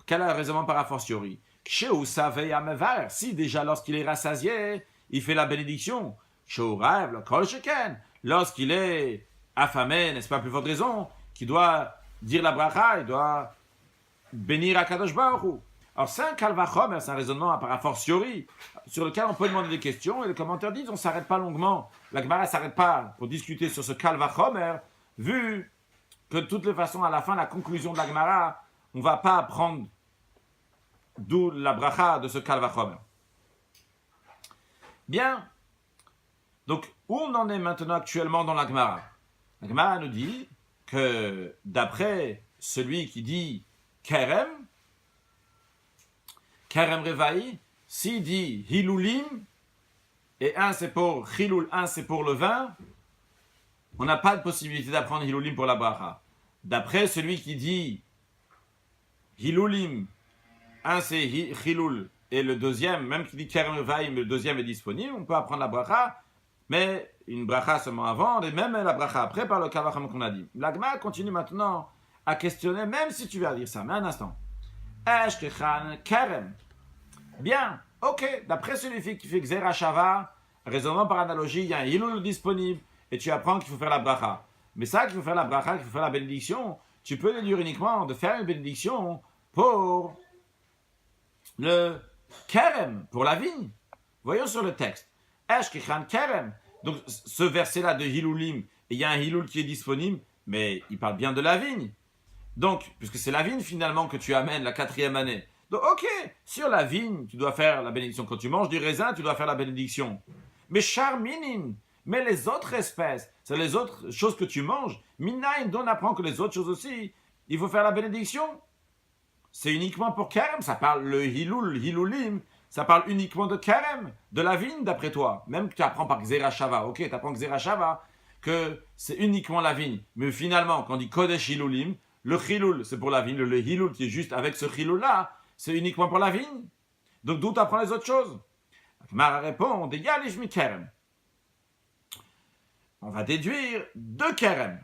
Quel est le raisonnement par a fortiori? Chez savait Amevar. Si déjà lorsqu'il est rassasié, il fait la bénédiction. Chez rêve, le Kol Sheken. Lorsqu'il est affamé, n'est-ce pas plus forte raison, qu'il doit dire la bracha, il doit bénir Akadosh Baruch Hu. Alors c'est un kalvachomer, c'est un raisonnement par a fortiori, sur lequel on peut demander des questions, et le commentaire dit on ne s'arrête pas longuement. La Gemara ne s'arrête pas pour discuter sur ce kalvachomer, vu que de toutes les façons, à la fin, la conclusion de la Gemara, on ne va pas apprendre d'où la bracha de ce kalvachomer. Bien, donc où on en est maintenant actuellement dans la Gemara? La Gemara nous dit que d'après celui qui dit Kerem Revaï, s'il dit Hilulim, et un c'est pour Hilul, un c'est pour le vin, on n'a pas de possibilité d'apprendre Hilulim pour la bracha. D'après celui qui dit Hilulim, un c'est Hilul, et le deuxième, même qui dit Kerem Revaï, mais le deuxième est disponible, on peut apprendre la bracha, mais une bracha seulement avant, et même la bracha après par le kavacham qu'on a dit. La Gemara continue maintenant à questionner, même si tu vas dire ça, mais un instant. Eshkechan Kerem. Bien, ok, d'après celui qui fait Xera Shava, raisonnement par analogie, il y a un Hilul disponible, et tu apprends qu'il faut faire la bracha. Mais ça, qu'il faut faire la bracha, qu'il faut faire la bénédiction, tu peux déduire uniquement de faire une bénédiction pour le Kerem, pour la vigne. Voyons sur le texte. Eshkechan Kerem. Donc, ce verset-là de Hilulim, il y a un Hilul qui est disponible, mais il parle bien de la vigne. Donc, puisque c'est la vigne finalement que tu amènes la 4e année. Donc, ok, sur la vigne, tu dois faire la bénédiction. Quand tu manges du raisin, tu dois faire la bénédiction. Mais charminin, mais les autres espèces, c'est les autres choses que tu manges. Minaïm, dont on apprend que les autres choses aussi, il faut faire la bénédiction. C'est uniquement pour Kerem, ça parle le Hilul, Hilulim, ça parle uniquement de Kerem, de la vigne d'après toi. Même que tu apprends par Xera Shava, ok, tu apprends Xera Shava, que c'est uniquement la vigne. Mais finalement, quand on dit Kodesh Hilulim, le Hilul, c'est pour la vigne, le Hilul qui est juste avec ce Hilul-là, c'est uniquement pour la vigne. Donc d'où tu apprends les autres choses? Mara répond, des Yalish mi Kerem. On va déduire de Kerem.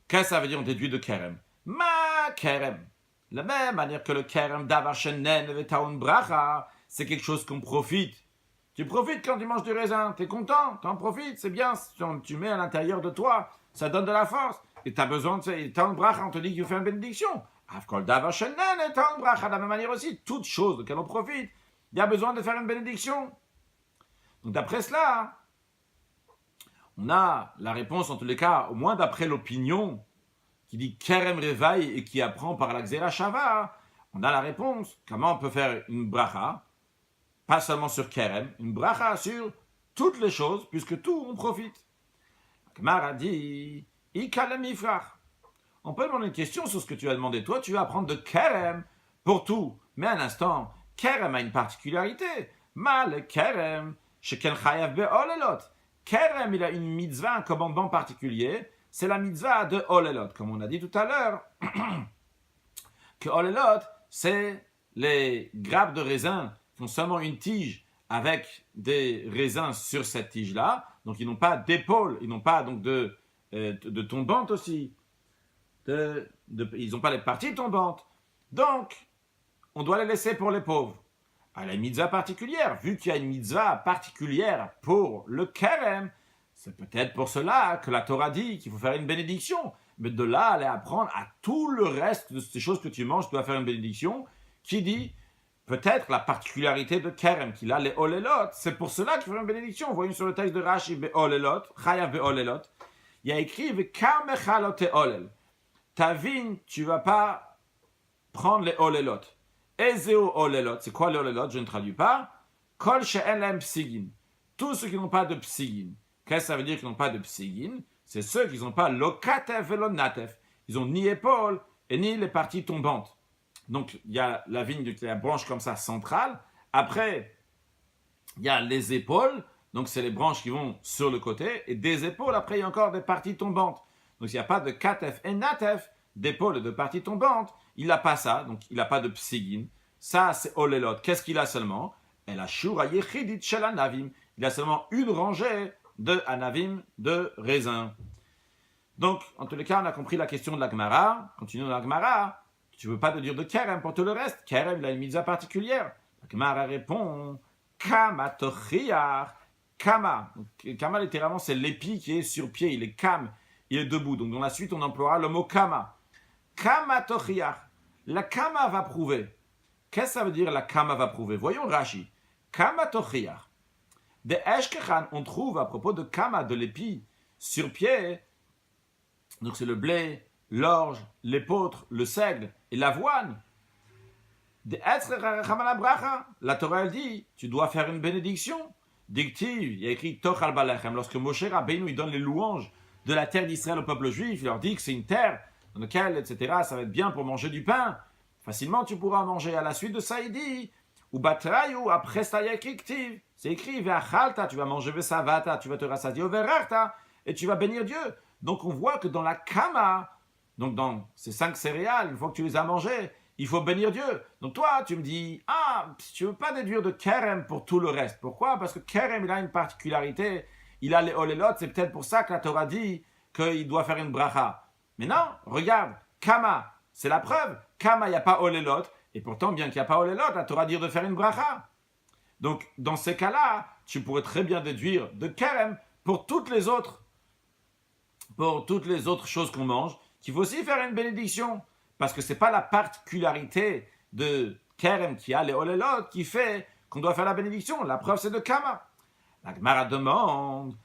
Qu'est-ce que ça veut dire on déduit de Kerem? Ma Kerem. La même manière que le Kerem d'Avashenen Vetaun Bracha, c'est quelque chose qu'on profite. Tu profites quand tu manges du raisin, tu es content, tu en profites, c'est bien, tu mets à l'intérieur de toi, ça donne de la force. Et tu as besoin de Taun Bracha, on te dit qu'il faut faire une bénédiction. Afkol Davashenen et Taun Bracha, de la même manière aussi, toute chose de laquelle on profite, il y a besoin de faire une bénédiction. Donc d'après cela, on a la réponse en tous les cas, au moins d'après l'opinion qui dit Kerem Revaï et qui apprend par la Xera Shava, on a la réponse. Comment on peut faire une bracha, pas seulement sur Kerem, une bracha sur toutes les choses, puisque tout on profite. Gemara a dit Ikalem Ifrach. On peut demander une question sur ce que tu as demandé. Toi, tu vas apprendre de Kerem pour tout. Mais un instant, Kerem a une particularité. Mal Kerem, Sheken Chayav Be'olelot. Kerem, il a une mitzvah, un commandement particulier. C'est la mitzvah de Olelot. Comme on a dit tout à l'heure, que Olelot, c'est les grappes de raisin qui ont seulement une tige avec des raisins sur cette tige-là. Donc, ils n'ont pas d'épaule, ils n'ont pas donc de de tombantes aussi. Ils n'ont pas les parties tombantes. Donc, on doit les laisser pour les pauvres. À la mitzvah particulière, vu qu'il y a une mitzvah particulière pour le Kerem, c'est peut-être pour cela que la Torah dit qu'il faut faire une bénédiction. Mais de là, aller apprendre à tout le reste de ces choses que tu manges, tu dois faire une bénédiction, qui dit peut-être la particularité de Kerem, qu'il a les olelot. C'est pour cela qu'il faut faire une bénédiction. Voyons sur le texte de Rashi, be'olelot, chayav be'olelot. Il y a écrit, ve'kam mechalote olel. Ta vigne, tu ne vas pas prendre les olelot. Ezeo olelot, c'est quoi les olelot? Je ne traduis pas. Kol she'en lahem psigin. Tous ceux qui n'ont pas de psigin. Qu'est-ce que ça veut dire qu'ils n'ont pas de psigin? C'est ceux qui n'ont pas lokatef et lonatef. Ils n'ont ni épaules et ni les parties tombantes. Donc, il y a la vigne, la branche comme ça centrale. Après, il y a les épaules. Donc, c'est les branches qui vont sur le côté. Et des épaules, après, il y a encore des parties tombantes. Donc, il n'y a pas de katef et natef, d'épaules et de parties tombantes. Il n'a pas ça. Donc, il n'a pas de psigin. Ça, c'est olelot. Qu'est-ce qu'il a seulement? El ashura yechidit shel anavim. Il a seulement une rangée de anavim, de raisin. Donc, en tous les cas, on a compris la question de la Gemara. Continuons la Gemara. Tu ne veux pas te dire de Kerem pour tout le reste. Kerem, il a une mitzvah particulière. La Gemara répond Kama tochiar. Kama. Donc, Kama, littéralement, c'est l'épi qui est sur pied. Il est kam. Il est debout. Donc, dans la suite, on emploiera le mot Kama. Kama tochiar. La Kama va prouver. Qu'est-ce que ça veut dire la Kama va prouver? Voyons Rashi. Kama tochiar. De Eshkechan, on trouve à propos de Kama, de l'épi, sur pied. Donc c'est le blé, l'orge, l'épeautre, le seigle et l'avoine. De la Torah elle dit, tu dois faire une bénédiction. Dictive, il y a écrit Tochal Balechem. Lorsque Moshe Rabbeinu il donne les louanges de la terre d'Israël au peuple juif, il leur dit que c'est une terre dans laquelle, etc., ça va être bien pour manger du pain. Facilement tu pourras manger. À la suite de ça, il dit ou batrayu, après ça, c'est écrit, ve'achalta, tu vas manger ve'savata, tu vas te rassasier, ve'rarta, et tu vas bénir Dieu. Donc on voit que dans la kama, donc dans ces 5 céréales, une fois que tu les as mangées, il faut bénir Dieu. Donc toi, tu me dis, tu ne veux pas déduire de Kerem pour tout le reste. Pourquoi? Parce que Kerem, il a une particularité, il a les olelot, c'est peut-être pour ça que la Torah dit qu'il doit faire une bracha. Mais non, regarde, kama, c'est la preuve. Kama, il n'y a pas olelot. Et pourtant, bien qu'il n'y a pas olelot, la Torah dit de faire une bracha. Donc, dans ces cas-là, tu pourrais très bien déduire de Kerem pour toutes les autres choses qu'on mange, qu'il faut aussi faire une bénédiction. Parce que ce n'est pas la particularité de Kerem qui a les olelot qui fait qu'on doit faire la bénédiction. La preuve, c'est de Kama. La Gemara demande,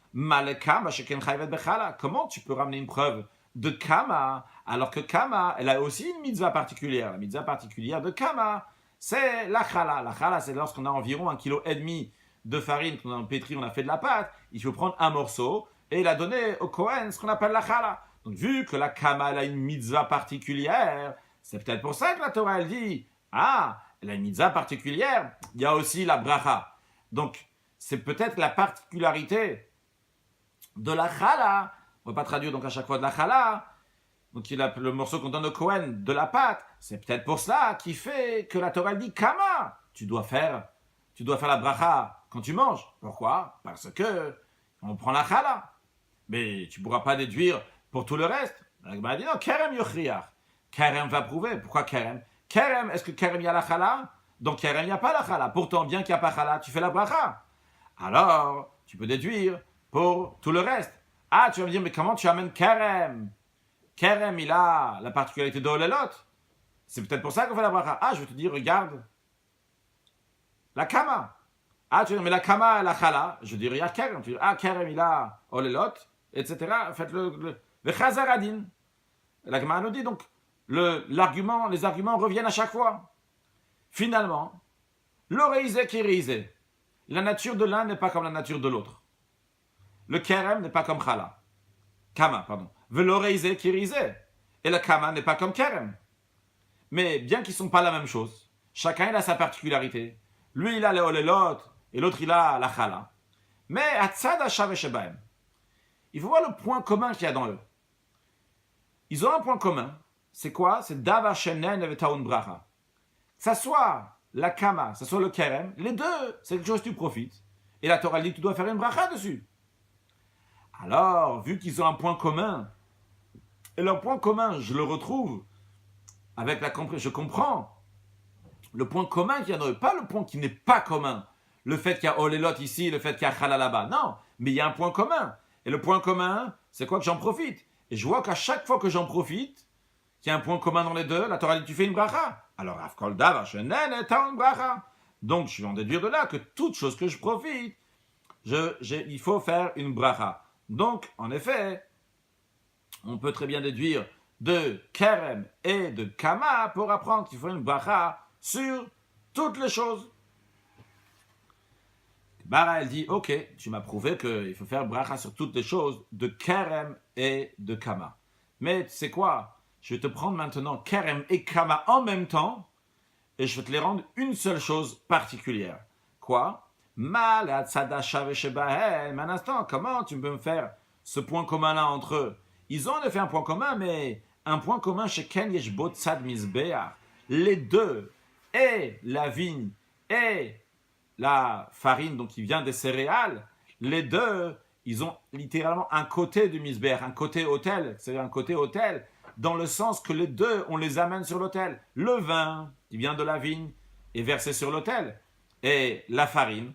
comment tu peux ramener une preuve de Kama, alors que Kama, elle a aussi une mitzvah particulière. La mitzvah particulière de Kama, c'est la chala. La chala, c'est lorsqu'on a environ 1,5 kg de farine, qu'on a pétri, on a fait de la pâte, il faut prendre un morceau et la donner au Kohen, ce qu'on appelle la chala. Donc, vu que la Kama, elle a une mitzvah particulière, c'est peut-être pour ça que la Torah, elle dit, elle a une mitzvah particulière, il y a aussi la bracha. Donc, c'est peut-être la particularité de la chala. On ne va pas traduire donc à chaque fois de la chala. Donc il a le morceau qu'on donne au Kohen de la pâte. C'est peut-être pour cela qui fait que la Torah dit Kama. Tu dois faire la bracha quand tu manges. Pourquoi? Parce que on prend la chala. Mais tu ne pourras pas déduire pour tout le reste. La Gemara dit non, Kerem yochriach. Kerem va prouver. Pourquoi Kerem? Kerem, est-ce que Kerem y a la chala? Donc Kerem, il n'y a pas la chala. Pourtant, bien qu'il n'y a pas chala, tu fais la bracha. Alors, tu peux déduire pour tout le reste. Tu vas me dire, mais comment tu amènes Kerem? Kerem, il a la particularité de olelot. C'est peut-être pour ça qu'on fait la bracha. Je vais te dire, regarde. La kama. Tu vas dire, mais la kama, la chala. Je dirais, il y a Kerem. Tu dis, Kerem, il a olelot, etc. Faites le chazaradin. La Gemara nous dit donc, les arguments reviennent à chaque fois. Finalement, l'oreizé qui risé. La nature de l'un n'est pas comme la nature de l'autre. Le Kerem n'est pas comme Kama, pardon. Veloreizé qui risé. Et le Kama n'est pas comme Kerem. Mais bien qu'ils ne sont pas la même chose, chacun il a sa particularité. Lui il a les olelot et l'autre il a la chala. Mais Hatzad Hashav et Shebaim. Il faut voir le point commun qu'il y a dans eux. Ils ont un point commun. C'est quoi? C'est Davar Shenen et Taun Bracha. Que ça soit la Kama, que ça soit le Kerem, les deux, c'est quelque chose que tu profites. Et la Torah dit que tu dois faire une bracha dessus. Alors, vu qu'ils ont un point commun, et leur point commun, je le retrouve avec la compréhension, je comprends le point commun qu'il y en a, pas le point qui n'est pas commun. Le fait qu'il y a Olelot ici, le fait qu'il y a Chala là-bas. Non, mais il y a un point commun. Et le point commun, c'est quoi que j'en profite? Et je vois qu'à chaque fois que j'en profite, qu'il y a un point commun dans les deux, la Torah dit tu fais une bracha. Alors, Afkol Davar, je n'ai une bracha. Donc, je vais en déduire de là que toute chose que je profite, il faut faire une bracha. Donc, en effet, on peut très bien déduire de Kerem et de Kama pour apprendre qu'il faut une bracha sur toutes les choses. Bara, elle dit, ok, tu m'as prouvé qu'il faut faire bracha sur toutes les choses de Kerem et de Kama. Mais tu sais quoi? Je vais te prendre maintenant Kerem et Kama en même temps et je vais te les rendre une seule chose particulière. Quoi? Mal un instant, comment tu peux me faire ce point commun-là entre eux? Ils ont en effet un point commun, mais un point commun chez Ken Yeshbot Tzad Mizbeach. Les deux, et la vigne et la farine, donc qui vient des céréales, les deux, ils ont littéralement un côté du Mizbeach, un côté autel, c'est-à-dire un côté autel, dans le sens que les deux, on les amène sur l'autel. Le vin, qui vient de la vigne, est versé sur l'autel. Et la farine,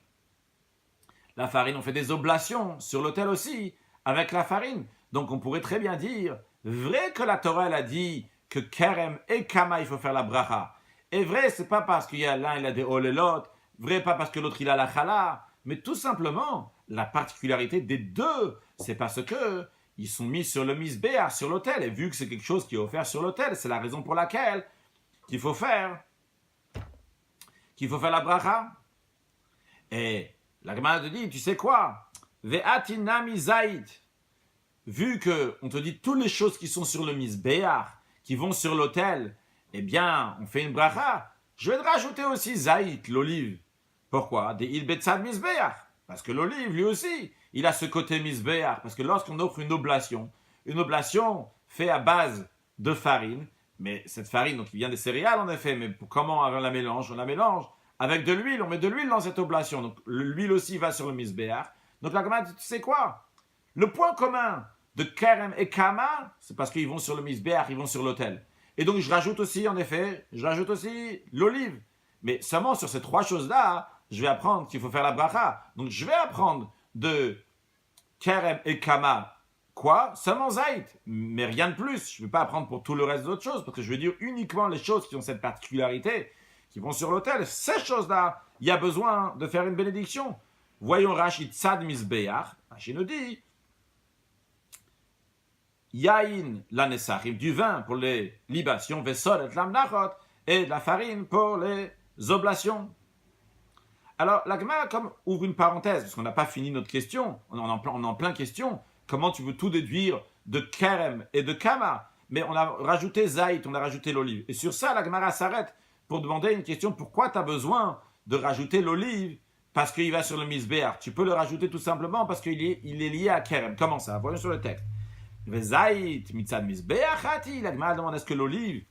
on fait des oblations sur l'autel aussi, avec la farine. Donc on pourrait très bien dire, vrai que la Torah elle a dit que Kerem et Kama, il faut faire la bracha. Et vrai, c'est pas parce qu'il y a l'un, il a des olelot, vrai, pas parce que l'autre, il a la chala, mais tout simplement, la particularité des deux, c'est parce que ils sont mis sur le misbéar, sur l'autel. Et vu que c'est quelque chose qui est offert sur l'autel, c'est la raison pour laquelle qu'il faut faire la bracha. Et la Gemara te dit, tu sais quoi? Ve'atinami zaïd. Vu que on te dit toutes les choses qui sont sur le misbéar, qui vont sur l'autel, eh bien, on fait une bracha. Je vais te rajouter aussi zaïd, l'olive. Pourquoi? Des ilbetzad misbéar. Parce que l'olive, lui aussi, il a ce côté misbéar. Parce que lorsqu'on offre une oblation fait à base de farine, mais cette farine, donc, qui vient des céréales en effet, mais comment on la mélange? On la mélange avec de l'huile, on met de l'huile dans cette oblation. Donc l'huile aussi va sur le misbéar. Donc la Gemara dit, tu sais quoi? Le point commun de Kerem et Kama, c'est parce qu'ils vont sur le misbéar, ils vont sur l'autel. Et donc je rajoute aussi, en effet, l'olive. Mais seulement sur ces trois choses-là, je vais apprendre qu'il faut faire la bracha. Donc je vais apprendre de Kerem et Kama, quoi? Seulement Zaït, mais rien de plus. Je ne vais pas apprendre pour tout le reste d'autres choses, parce que je vais dire uniquement les choses qui ont cette particularité, qui vont sur l'autel. Ces choses-là, il y a besoin de faire une bénédiction. Voyons Rashi Tzad Mizbeach. Rashi nous dit Yain l'anessachim, du vin pour les libations, Vesol et l'amnachot, et de la farine pour les oblations. Alors, la Gemara, comme ouvre une parenthèse, parce qu'on n'a pas fini notre question, on est en plein question. Comment tu veux tout déduire de Kerem et de Kama? Mais on a rajouté Zaït, on a rajouté l'olive. Et sur ça, la Gemara s'arrête pour demander une question. Pourquoi tu as besoin de rajouter l'olive? Parce qu'il va sur le misbéar. Tu peux le rajouter tout simplement parce qu'il est lié à Kerem. Comment ça? Voyons sur le texte. Zaït, mitzad misbéachati. La Gemara demande est-ce que l'olive,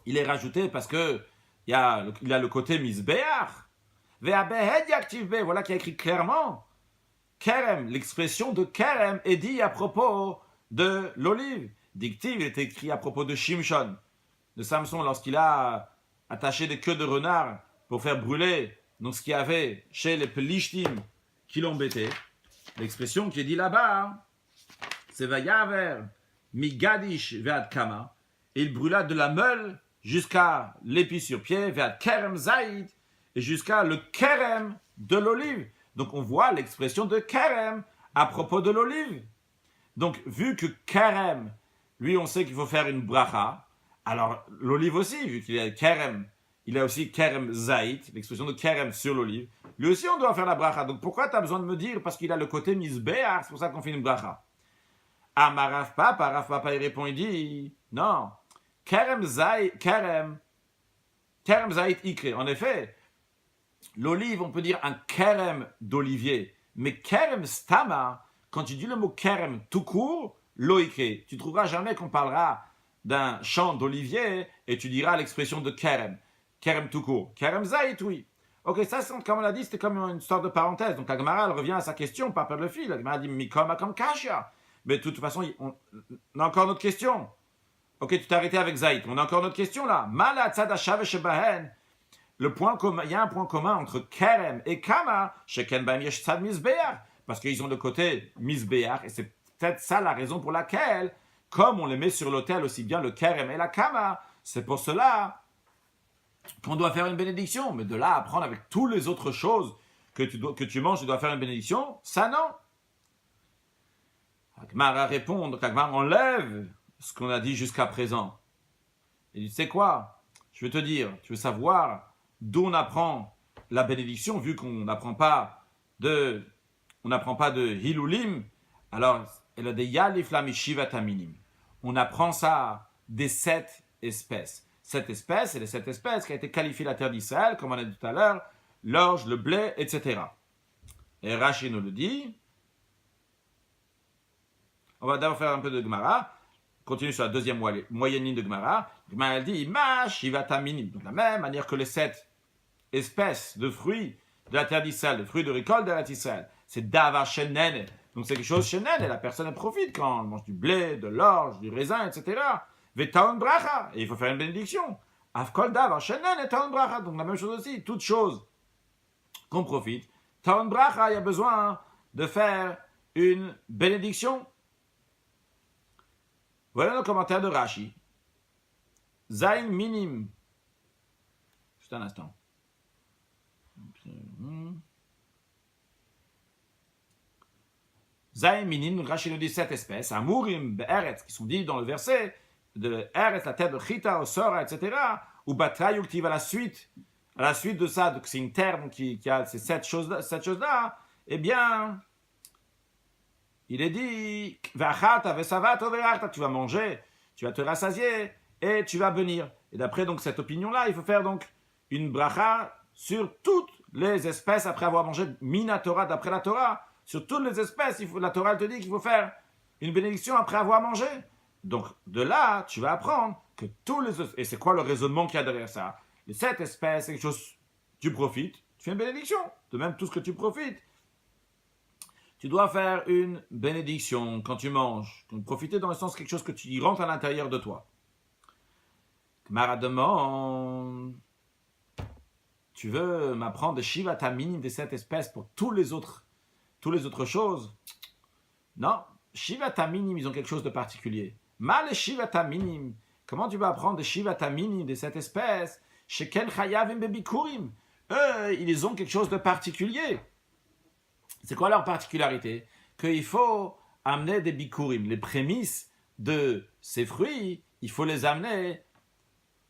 il est rajouté parce que il a le côté misbéach. Voilà qui a écrit clairement Kerem, l'expression de Kerem est dit à propos de l'olive. Dictive, il est écrit à propos de Shimshon, de Samson, lorsqu'il a attaché des queues de renard pour faire brûler donc ce qu'il y avait chez les Pelishtim qui l'embêtaient. L'expression qui est dit là-bas, c'est Vayaver, Migadish Vead Kama, et il brûla de la meule jusqu'à l'épi sur pied, Vead Kerem Zaïd, et jusqu'à le Kerem de l'olive. Donc on voit l'expression de Kerem à propos de l'olive. Donc vu que Kerem, lui on sait qu'il faut faire une bracha, alors l'olive aussi, vu qu'il a Kerem, il a aussi Kerem Zaït, l'expression de Kerem sur l'olive, lui aussi on doit faire la bracha. Donc pourquoi tu as besoin de me dire? Parce qu'il a le côté misbéar, c'est pour ça qu'on fait une bracha. Ah, Rav Papa il répond, il dit, non, Kerem Zaït ikre, en effet, l'olive, on peut dire un kerem d'olivier. Mais kerem stama, quand tu dis le mot kerem tout court, loïké, tu ne trouveras jamais qu'on parlera d'un champ d'olivier et tu diras l'expression de kerem. Kerem tout court. Kerem zaït, oui. Ok, ça, comme on l'a dit, c'était comme une sorte de parenthèse. Donc la Gemara, elle revient à sa question, pas perdre le fil. La Gemara dit Mikom Akom Kasha. Mais de toute façon, on a encore notre question. Ok, tu t'es arrêté avec Zaïd. On a encore notre question là. Mala Tzad Shav Shebahen. Le point commun, il y a un point commun entre Kerem et Kama, Sheken Baim Yesh Tzad Mizbeach, parce qu'ils ont le côté Mizbeach, et c'est peut-être ça la raison pour laquelle, comme on les met sur l'autel aussi bien le Kerem et la Kama, c'est pour cela qu'on doit faire une bénédiction. Mais de là à prendre avec toutes les autres choses que tu manges, tu dois faire une bénédiction, ça non. Agmar a répondre, Agmar enlève ce qu'on a dit jusqu'à présent. Il dit, tu sais quoi, je veux te dire, tu veux savoir d'où on apprend la bénédiction, vu qu'on n'apprend pas de Hilulim, alors elle a des Yalif la Mishivataminim. On apprend ça des 7 espèces. 7 espèces, c'est les 7 espèces qui a été qualifiées la terre d'Israël, comme on a dit tout à l'heure, l'orge, le blé, etc. Et Rashi nous le dit. On va d'abord faire un peu de Gemara. Continue sur la deuxième moyenne ligne de Gemara. Gemara dit Ma Shivataminim. Donc, de la même manière que les 7 espèces de fruits de la terre d'Israël, de fruits de récolte de la terre d'Israël, c'est Davar Shenen. Donc, c'est quelque chose Shenen, et la personne elle profite quand elle mange du blé, de l'orge, du raisin, etc. Vetaon Bracha. Et il faut faire une bénédiction. Afkol Davar Shenen et Taon Bracha. Donc, la même chose aussi. Toute chose qu'on profite. Taon Bracha, il y a besoin de faire une bénédiction. Voilà le commentaire de Rashi. Zain minim. Juste un instant. Zain minim, Rashi nous dit 7 espèces. Amurim, be'eretz, qui sont dit dans le verset de Eretz, la terre de Chita, Osora, etc. Ou Batrayuktiv à la suite de ça, donc c'est une terre donc, qui a ces 7 choses-là, eh bien. Il est dit, tu vas manger, tu vas te rassasier et tu vas bénir. Et d'après donc cette opinion-là, il faut faire donc une bracha sur toutes les espèces après avoir mangé Minatora d'après la Torah. Sur toutes les espèces, la Torah elle te dit qu'il faut faire une bénédiction après avoir mangé. Donc de là, tu vas apprendre que tous les... Et c'est quoi le raisonnement qu'il y a derrière ça? Les 7 espèces, c'est quelque chose, tu profites, tu fais une bénédiction. De même, tout ce que tu profites. Tu dois faire une bénédiction quand tu manges. Profiter dans le sens quelque chose que tu rentres à l'intérieur de toi. Gemara demande, tu veux m'apprendre de Shivata Minim de cette espèce pour toutes les autres choses? Non, Shivata Minim, ils ont quelque chose de particulier. Mal Shivata Minim, comment tu vas apprendre de Shivata Minim de cette espèce? Sheken Chayavim Bebikurim. Eux, ils ont quelque chose de particulier. C'est quoi leur particularité? Qu'il faut amener des bikurim, les prémices de ces fruits, il faut les amener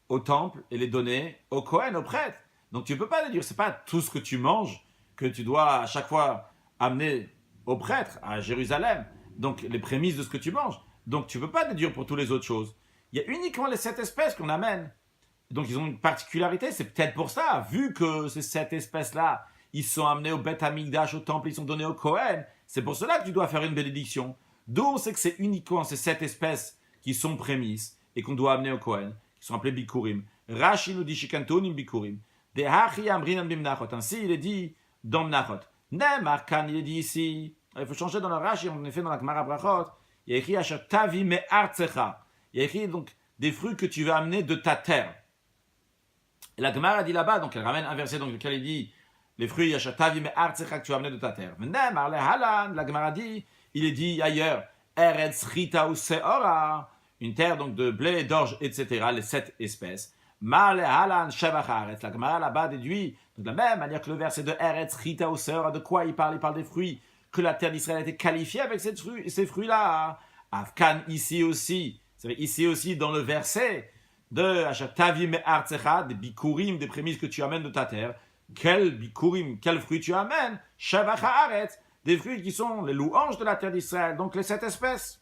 au temple et les donner au Kohen, au prêtre. Donc tu ne peux pas le dire, c'est pas tout ce que tu manges que tu dois à chaque fois amener au prêtre à Jérusalem. Donc les prémices de ce que tu manges. Donc tu ne peux pas déduire pour toutes les autres choses. Il y a uniquement les 7 espèces qu'on amène. Donc ils ont une particularité, c'est peut-être pour ça, vu que ces 7 espèces-là, ils sont amenés au Beth Amikdash, au temple, ils sont donnés au Kohen. C'est pour cela que tu dois faire une bénédiction. D'où on sait que c'est uniquement ces 7 espèces qui sont prémices et qu'on doit amener au Kohen, qui sont appelés Bikurim. Rashi nous dit Shikantonim Bikurim. Dehachi Amrinan Bimnachot. Ainsi, il est dit dans Mnachot. Nemarkan, il est dit ici. Il faut changer dans le Rashi, en effet, dans la Gemara Brachot. Il y a écrit Asher Tavi Me'artzecha. Il y a écrit donc des fruits que tu vas amener de ta terre. Et la Gemara dit là-bas, donc elle ramène un verset dans lequel il dit les fruits Yashatavi Me'artzecha que tu vas amener de ta terre. La Gemara dit, il est dit ailleurs, Eretz Chita ou Seora, une terre donc de blé, d'orge, etc., les 7 espèces. Marle Halan Shevach Haaretz. La Gemara là-bas déduit, de la même manière que le verset de Eretz Chita ou Seora, de quoi il parle? Il parle des fruits que la terre d'Israël a été qualifiée avec ces fruits-là. Afkan ici aussi, c'est vrai, ici aussi dans le verset de Yashatavi Me'artzecha, des bikurim, des prémices que tu amènes de ta terre. Quel bikurim, quel fruit tu amènes? Shevach Haaretz, des fruits qui sont les louanges de la terre d'Israël, donc les 7 espèces.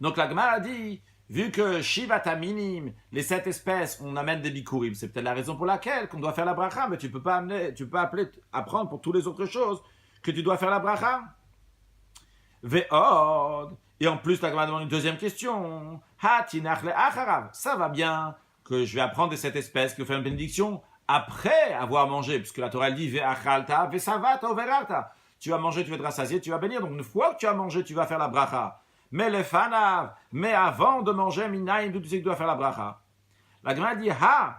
Donc la Gemara dit, vu que Shivata Minim, les 7 espèces, on amène des bikurim, c'est peut-être la raison pour laquelle qu'on doit faire la bracha, mais tu peux pas apprendre pour toutes les autres choses que tu dois faire la bracha. Ve'od, et en plus la Gemara demande une deuxième question. Hatinach le acharav, ça va bien que je vais apprendre de cette espèce qui va faire une bénédiction après avoir mangé, puisque la Torah elle dit ve'achalta ve'savata ve'rarta. Tu vas manger, tu vas te rassasier, tu vas bénir. Donc une fois que tu as mangé, tu vas faire la bracha. Mais les fanav, mais avant de manger, minaïm, d'où tu sais que tu dois faire la bracha. La Gemara dit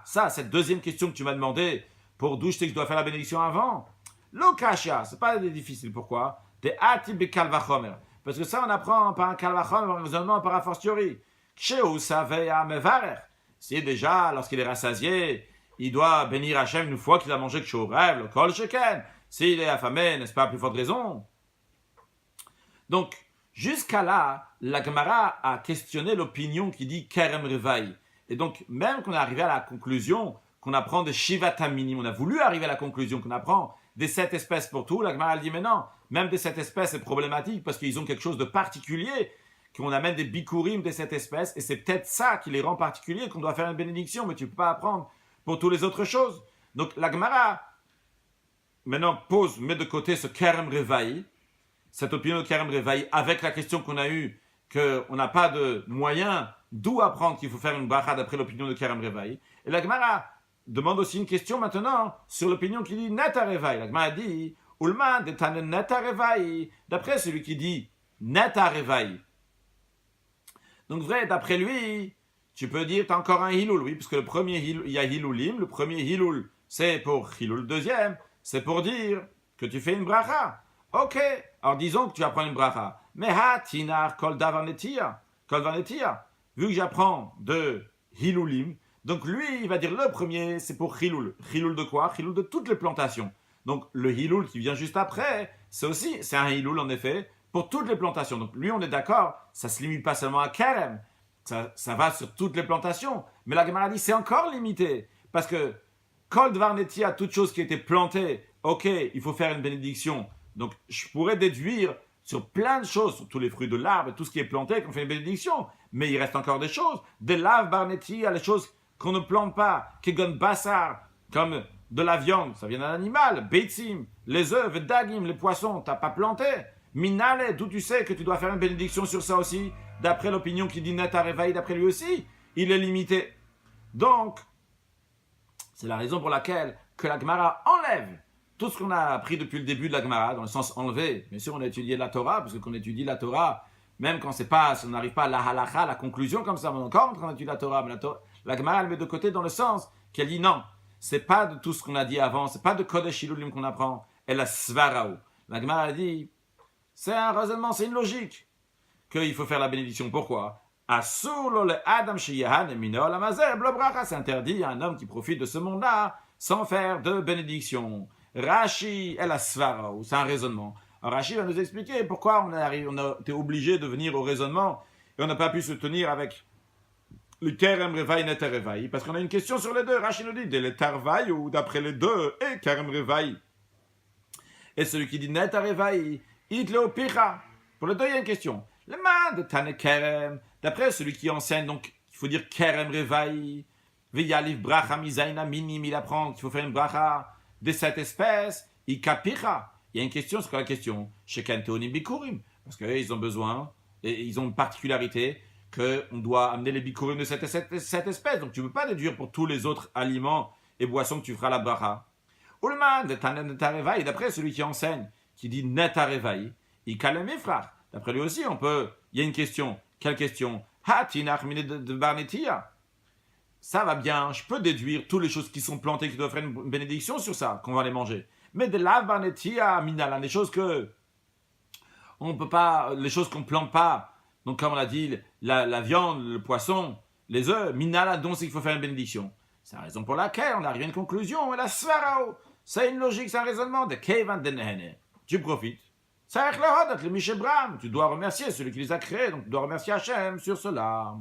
ça, cette deuxième question que tu m'as demandé, pour d'où je sais que je dois faire la bénédiction avant. L'okasha, c'est pas difficile. Pourquoi? T'es atib kalvachomer. Parce que ça, on apprend par un kalvachomer, un raisonnement par a fortiori. Ksheu saveya mevarer. Si déjà, lorsqu'il est rassasié, il doit bénir Hachem une fois qu'il a mangé ksheu rêve, le kol sheken. S'il est affamé, n'est-ce pas, à plus forte raison? Donc, jusqu'à là, la Gemara a questionné l'opinion qui dit kerem revaï. Et donc, même qu'on est arrivé à la conclusion qu'on apprend de Shivataminim, on a voulu arriver à la conclusion qu'on apprend des 7 espèces pour tout, la Gemara a dit, mais non, même des 7 espèces, c'est problématique parce qu'ils ont quelque chose de particulier, qu'on amène des bikurim des 7 espèces, et c'est peut-être ça qui les rend particuliers, qu'on doit faire une bénédiction, mais tu ne peux pas apprendre pour toutes les autres choses. Donc, la Gemara, maintenant, met de côté ce Kerem Revaï, cette opinion de Kerem Revaï, avec la question qu'on a eue, qu'on n'a pas de moyen d'où apprendre qu'il faut faire une bracha d'après l'opinion de Kerem Revaï. Et la Gemara demande aussi une question maintenant sur l'opinion qui dit Neta Revaï. La Gemara dit Ulman de Tanen Neta Revaï, d'après celui qui dit Neta Revaï. Donc vrai, d'après lui, tu peux dire tu as encore un Hilul, oui, parce que le premier Hilul, il y a Hilulim, le premier Hilul, c'est pour Hilul, le deuxième, c'est pour dire que tu fais une bracha. Ok, alors disons que tu apprends une bracha. Mais ha tinar kol davarnetia, vu que j'apprends de Hilulim, donc lui, il va dire le premier, c'est pour Hilul. Hilul de quoi? Hilul de toutes les plantations. Donc le Hilul qui vient juste après, c'est un Hilul en effet, pour toutes les plantations. Donc lui, on est d'accord, ça ne se limite pas seulement à Kerem, ça va sur toutes les plantations. Mais la Gemara dit c'est encore limité, parce que Kol Dvarnetia, toute chose qui a été plantée, ok, il faut faire une bénédiction. Donc je pourrais déduire sur plein de choses, sur tous les fruits de l'arbre, tout ce qui est planté, qu'on fait une bénédiction. Mais il reste encore des choses, des laves Barnetia, les choses qu'on ne plante pas, Kegon Bassar, comme de la viande, ça vient d'un animal, Beitsim, les œufs, Dagim, les poissons, t'as pas planté. Minale, d'où tu sais que tu dois faire une bénédiction sur ça aussi, d'après l'opinion qui dit Neta Revaï, d'après lui aussi, il est limité. Donc, c'est la raison pour laquelle que la Gemara enlève tout ce qu'on a appris depuis le début de la Gemara, dans le sens enlevé. Bien sûr, on a étudié la Torah, parce que quand on étudie la Torah, même quand si on n'arrive pas à la halacha, la conclusion comme ça, on est encore en train d'étudier la Torah, mais la Gemara, elle met de côté dans le sens qu'elle dit non, c'est pas de tout ce qu'on a dit avant, c'est pas de Kodesh Hilulim qu'on apprend, elle a Svaraou. La Gemara dit, c'est un raisonnement, c'est une logique, qu'il faut faire la bénédiction. Pourquoi? C'est interdit à un homme qui profite de ce monde-là sans faire de bénédiction. Rashi, elle a Svaraou, c'est un raisonnement. Alors Rashi va nous expliquer pourquoi on a été obligé de venir au raisonnement et on n'a pas pu se tenir avec le Kerem Revaï, Neta Revaï, parce qu'on a une question sur les deux. Rashi nous dit, les Tarvaï ou d'après les deux, et Kerem Revaï. Et celui qui dit Neta Revaï, Itleo Picha. Pour les deux, il y a une question. Le man de Tane Kerem, d'après celui qui enseigne, donc il faut dire Kerem Revaï, Veyalif Bracha Mizaina Minim, il apprend qu'il faut faire une bracha de cette espèce, Ikapicha. Il y a une question, c'est quoi la question? Chez Kanteonim Bikurim, parce qu'ils ont besoin, et ils ont une particularité, qu'on doit amener les Bikurim de cette espèce. Donc tu ne peux pas déduire pour tous les autres aliments et boissons que tu feras la bracha. Ulman de Tane Neta Revaï, d'après celui qui enseigne, qui dit Neta Revaï, Ikalem Efrach. D'après lui aussi, il y a une question. Quelle question? Hatinach mine de Barnetia. Ça va bien, je peux déduire toutes les choses qui sont plantées, qui doivent faire une bénédiction sur ça, qu'on va les manger. Mais de la Barnetia, minala, des choses que on peut pas, les choses qu'on plante pas. Donc comme on l'a dit, la viande, le poisson, les œufs, minala, donc c'est qu'il faut faire une bénédiction. C'est la raison pour laquelle on arrive à une conclusion. Et la Svarao, c'est une logique, c'est un raisonnement de Kevan Denehene. Tu profites. Tu dois remercier celui qui les a créés, donc tu dois remercier Hachem sur cela.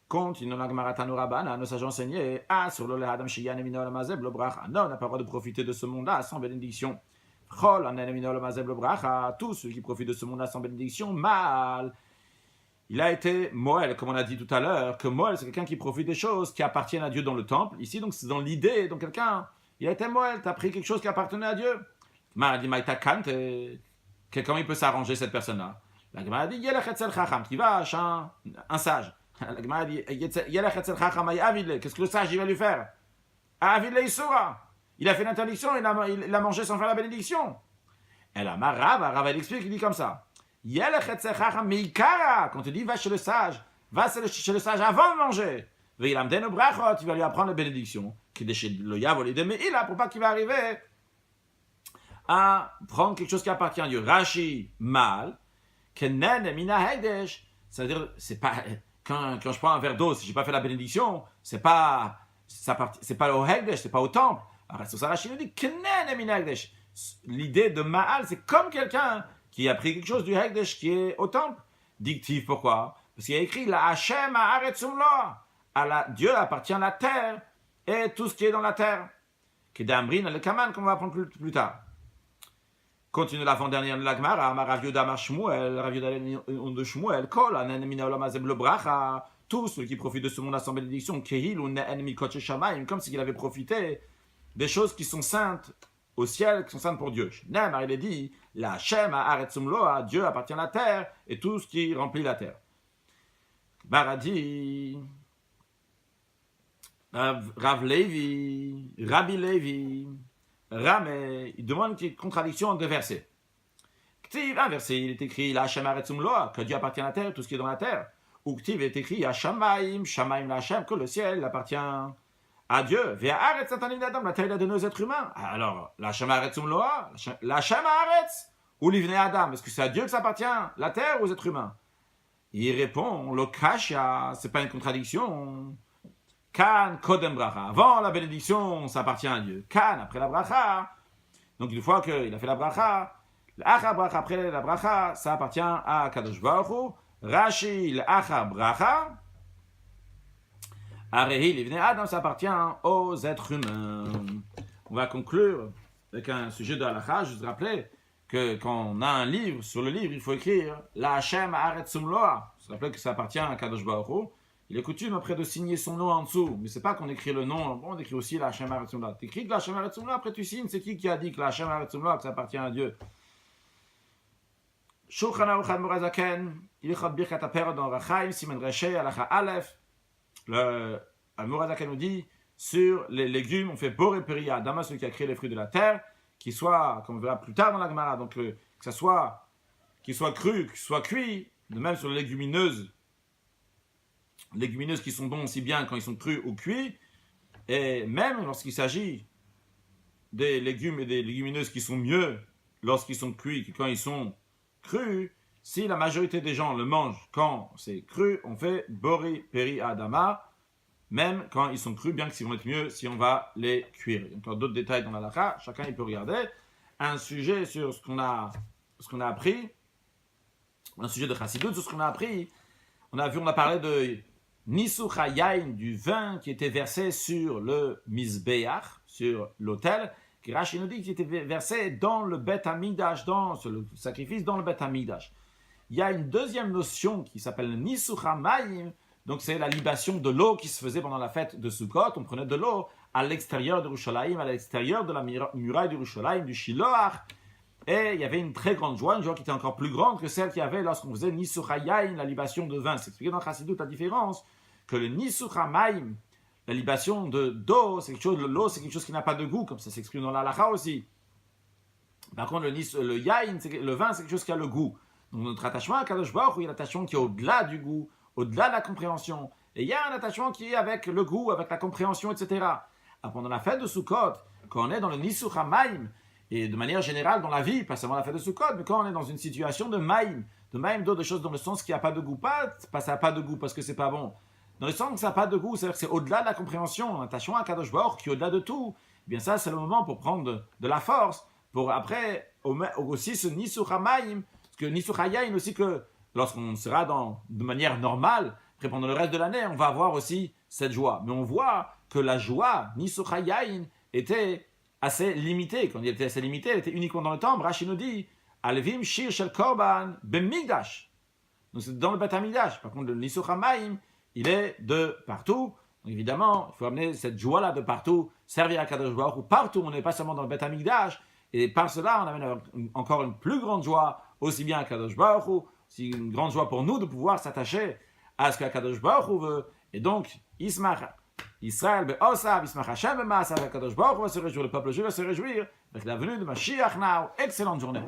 Continue la Gemara Tanurabana, nos sages enseigné, sur le Adam Shiyan Emino Lamazeb le Bracha. Non, on n'a pas le droit de profiter de ce monde-là sans bénédiction. Chol Anen Emino Lamazeb le Bracha, tous ceux qui profitent de ce monde-là sans bénédiction, mal. Il a été Moël, comme on a dit tout à l'heure, que Moël, c'est quelqu'un qui profite des choses qui appartiennent à Dieu dans le temple. Ici, donc, c'est dans l'idée, donc quelqu'un, il a été Moël, tu as pris quelque chose qui appartenait à Dieu. M'a dit Maïta Kant, comment il peut s'arranger cette personne-là? La Gemara dit Yelech etzel chacham, qui va chez un sage. La Gemara dit Yelech etzel chacham, qu'est-ce que le sage il va lui faire? Avilei Sora. Il a fait l'interdiction, il a mangé sans faire la bénédiction. Et là, Rav il explique, il dit comme ça. Quand tu dis va chez le sage, va chez le sage avant de manger. Tu vas lui apprendre la bénédiction. Pour pas qu'il va arriver à prendre quelque chose qui appartient à Dieu. Rashi, mal. C'est-à-dire, c'est pas, quand je prends un verre d'eau, si je n'ai pas fait la bénédiction, c'est pas au Hegdesh, c'est pas au temple. Alors, Rashi nous dit, l'idée de Ma'al, c'est comme quelqu'un qui a pris quelque chose du Hegdesh qui est au temple. Dictif, pourquoi? Parce qu'il y a écrit, la Hashem ha'aretzum loa. Dieu appartient à la terre et tout ce qui est dans la terre. Kedamrin le Kaman, qu'on va apprendre plus tard. Continue l'avant-dernière de la Gemara, Rav Yehuda Amar Shmuel, Rav Yehuda de Shmuel, Kol, Anen Mina Olam Hazeh Blo Bracha, tous ceux qui profitent de ce monde à son bénédiction, Kehil ou Ne'en Mikot Shamayim, comme s'il avait profité des choses qui sont saintes au ciel, qui sont saintes pour Dieu. Neymar, il est dit, la Hashem ha'aretzum loa, Dieu appartient à la terre et tout ce qui remplit la terre. Baradi, Rav Levi, Rabbi Levi, Ramé, il demande une contradiction de versets. Un verset, il est écrit la Hashem ha'aretzum loa, que Dieu appartient à la terre, tout ce qui est dans la terre. Ou Ktiv est écrit Hashamaim, Shamaim la Hashem, que le ciel appartient à Dieu. Via Haaretz Satanim d'Adam, la terre est donnée aux êtres humains. Alors, la Hashem ha'aretzum loa, la Hashem ha'aretz, ou l'ivnei Adam, est-ce que c'est à Dieu que ça appartient, la terre ou aux êtres humains? Il répond, le kasha, c'est pas une contradiction. Kan kodem bracha. Avant la bénédiction, ça appartient à Dieu. Kan, après la bracha. Donc une fois qu'il a fait la bracha, l'acha bracha, après la bracha, ça appartient à Kadosh Baruch Hu. Rashi, l'acha bracha. Arehi, l'ivnei Adam, ça appartient aux êtres humains. On va conclure avec un sujet de halacha. Je vous rappelle que quand on a un livre, sur le livre, il faut écrire la Hashem ha'aretzum loa. Je vous rappelle que ça appartient à Kadosh Baruch Hu. Il est coutume après de signer son nom en dessous, mais c'est pas qu'on écrit le nom, bon, on écrit aussi la Hashem ha'aretzum loa. Tu écris la Hashem ha'aretzum loa, après tu signes, c'est qui a dit que la Hashem ha'aretzum loa, que ça appartient à Dieu? Shulchan Aruch HaMorazaken, Ilchot Birkat HaPerot dans Rachaim, Siman Reshei, Halacha Aleph. Le Morazaken nous dit, sur les légumes, on fait Boré Peria, Adama, celui qui a créé les fruits de la terre, qui soit, comme on verra plus tard dans la Gemara, donc que ça soit, qu'il soit cru, qu'il soit cuit, de même sur les légumineuses qui sont bons aussi bien quand ils sont crus ou cuits, et même lorsqu'il s'agit des légumes et des légumineuses qui sont mieux lorsqu'ils sont cuits que quand ils sont crus, si la majorité des gens le mangent quand c'est cru, on fait Bori Peri Adama, même quand ils sont crus, bien que s'ils vont être mieux si on va les cuire. Il y a encore d'autres détails dans la halakha, chacun il peut regarder. Un sujet sur ce qu'on a appris, un sujet de chassidut sur ce qu'on a appris. On a parlé de Nisuch HaYain, du vin qui était versé sur le Mizbeach, sur l'autel, qui Rashi nous dit qu'il était versé dans le Bet HaMikdash, sur le sacrifice dans le Bet HaMikdash. Il y a une deuxième notion qui s'appelle Nisuch HaMayim, donc c'est la libation de l'eau qui se faisait pendant la fête de Sukkot. On prenait de l'eau à l'extérieur de Yerushalayim, à l'extérieur de la muraille de Yerushalayim, du Shiloach, et il y avait une très grande joie, une joie qui était encore plus grande que celle qu'il y avait lorsqu'on faisait Nisuch HaYain, la libation de vin. C'est expliqué dans Chassidut la différence, que le Nisuch HaMayim, la libation d'eau, c'est quelque chose, l'eau c'est quelque chose qui n'a pas de goût, comme ça s'exprime dans la halakha aussi. Par contre, le yain, le vin, c'est quelque chose qui a le goût. Donc notre attachement à Kadosh Baruch Hu, il y a un attachement qui est au-delà du goût, au-delà de la compréhension. Et il y a un attachement qui est avec le goût, avec la compréhension, etc. Alors, pendant la fête de Sukkot, quand on est dans le Nisuch HaMayim, et de manière générale dans la vie, pas seulement la fête de Sukkot, mais quand on est dans une situation de Maïm, d'eau, de choses dans le sens qui n'a pas de goût, ça n'a pas de goût parce que c'est pas bon. Dans le sens que ça n'a pas de goût, c'est-à-dire que c'est au-delà de la compréhension, un attachement à Kadosh Baruch Hu qui est au-delà de tout. Eh bien ça, c'est le moment pour prendre de la force, pour après aussi ce Nisuch HaMayim, parce que Nisuch HaYain aussi que lorsqu'on sera de manière normale, après pendant le reste de l'année, on va avoir aussi cette joie. Mais on voit que la joie, Nisuch HaYain, était assez limitée. Quand elle était assez limitée, elle était uniquement dans le temple. Rashi nous dit, Alevim Shir Shel Korban B'Mikdash. Donc c'est dans le Bet HaMikdash. Par contre, le Nisuch HaMayim, il est de partout. Donc évidemment, il faut amener cette joie-là de partout, servir à Kadosh Baruch Hu partout. On n'est pas seulement dans le Bet HaMikdash. Et par cela, on amène encore une plus grande joie, aussi bien à Kadosh Baruch Hu, c'est une grande joie pour nous de pouvoir s'attacher à ce que Kadosh Baruch Hu veut. Et donc, Ismach Israël, Be'osa, Bismach Hashem, Be'masa, Kadosh Baruch va se réjouir, le peuple juif va se réjouir avec la venue de Mashiach now. Excellente journée.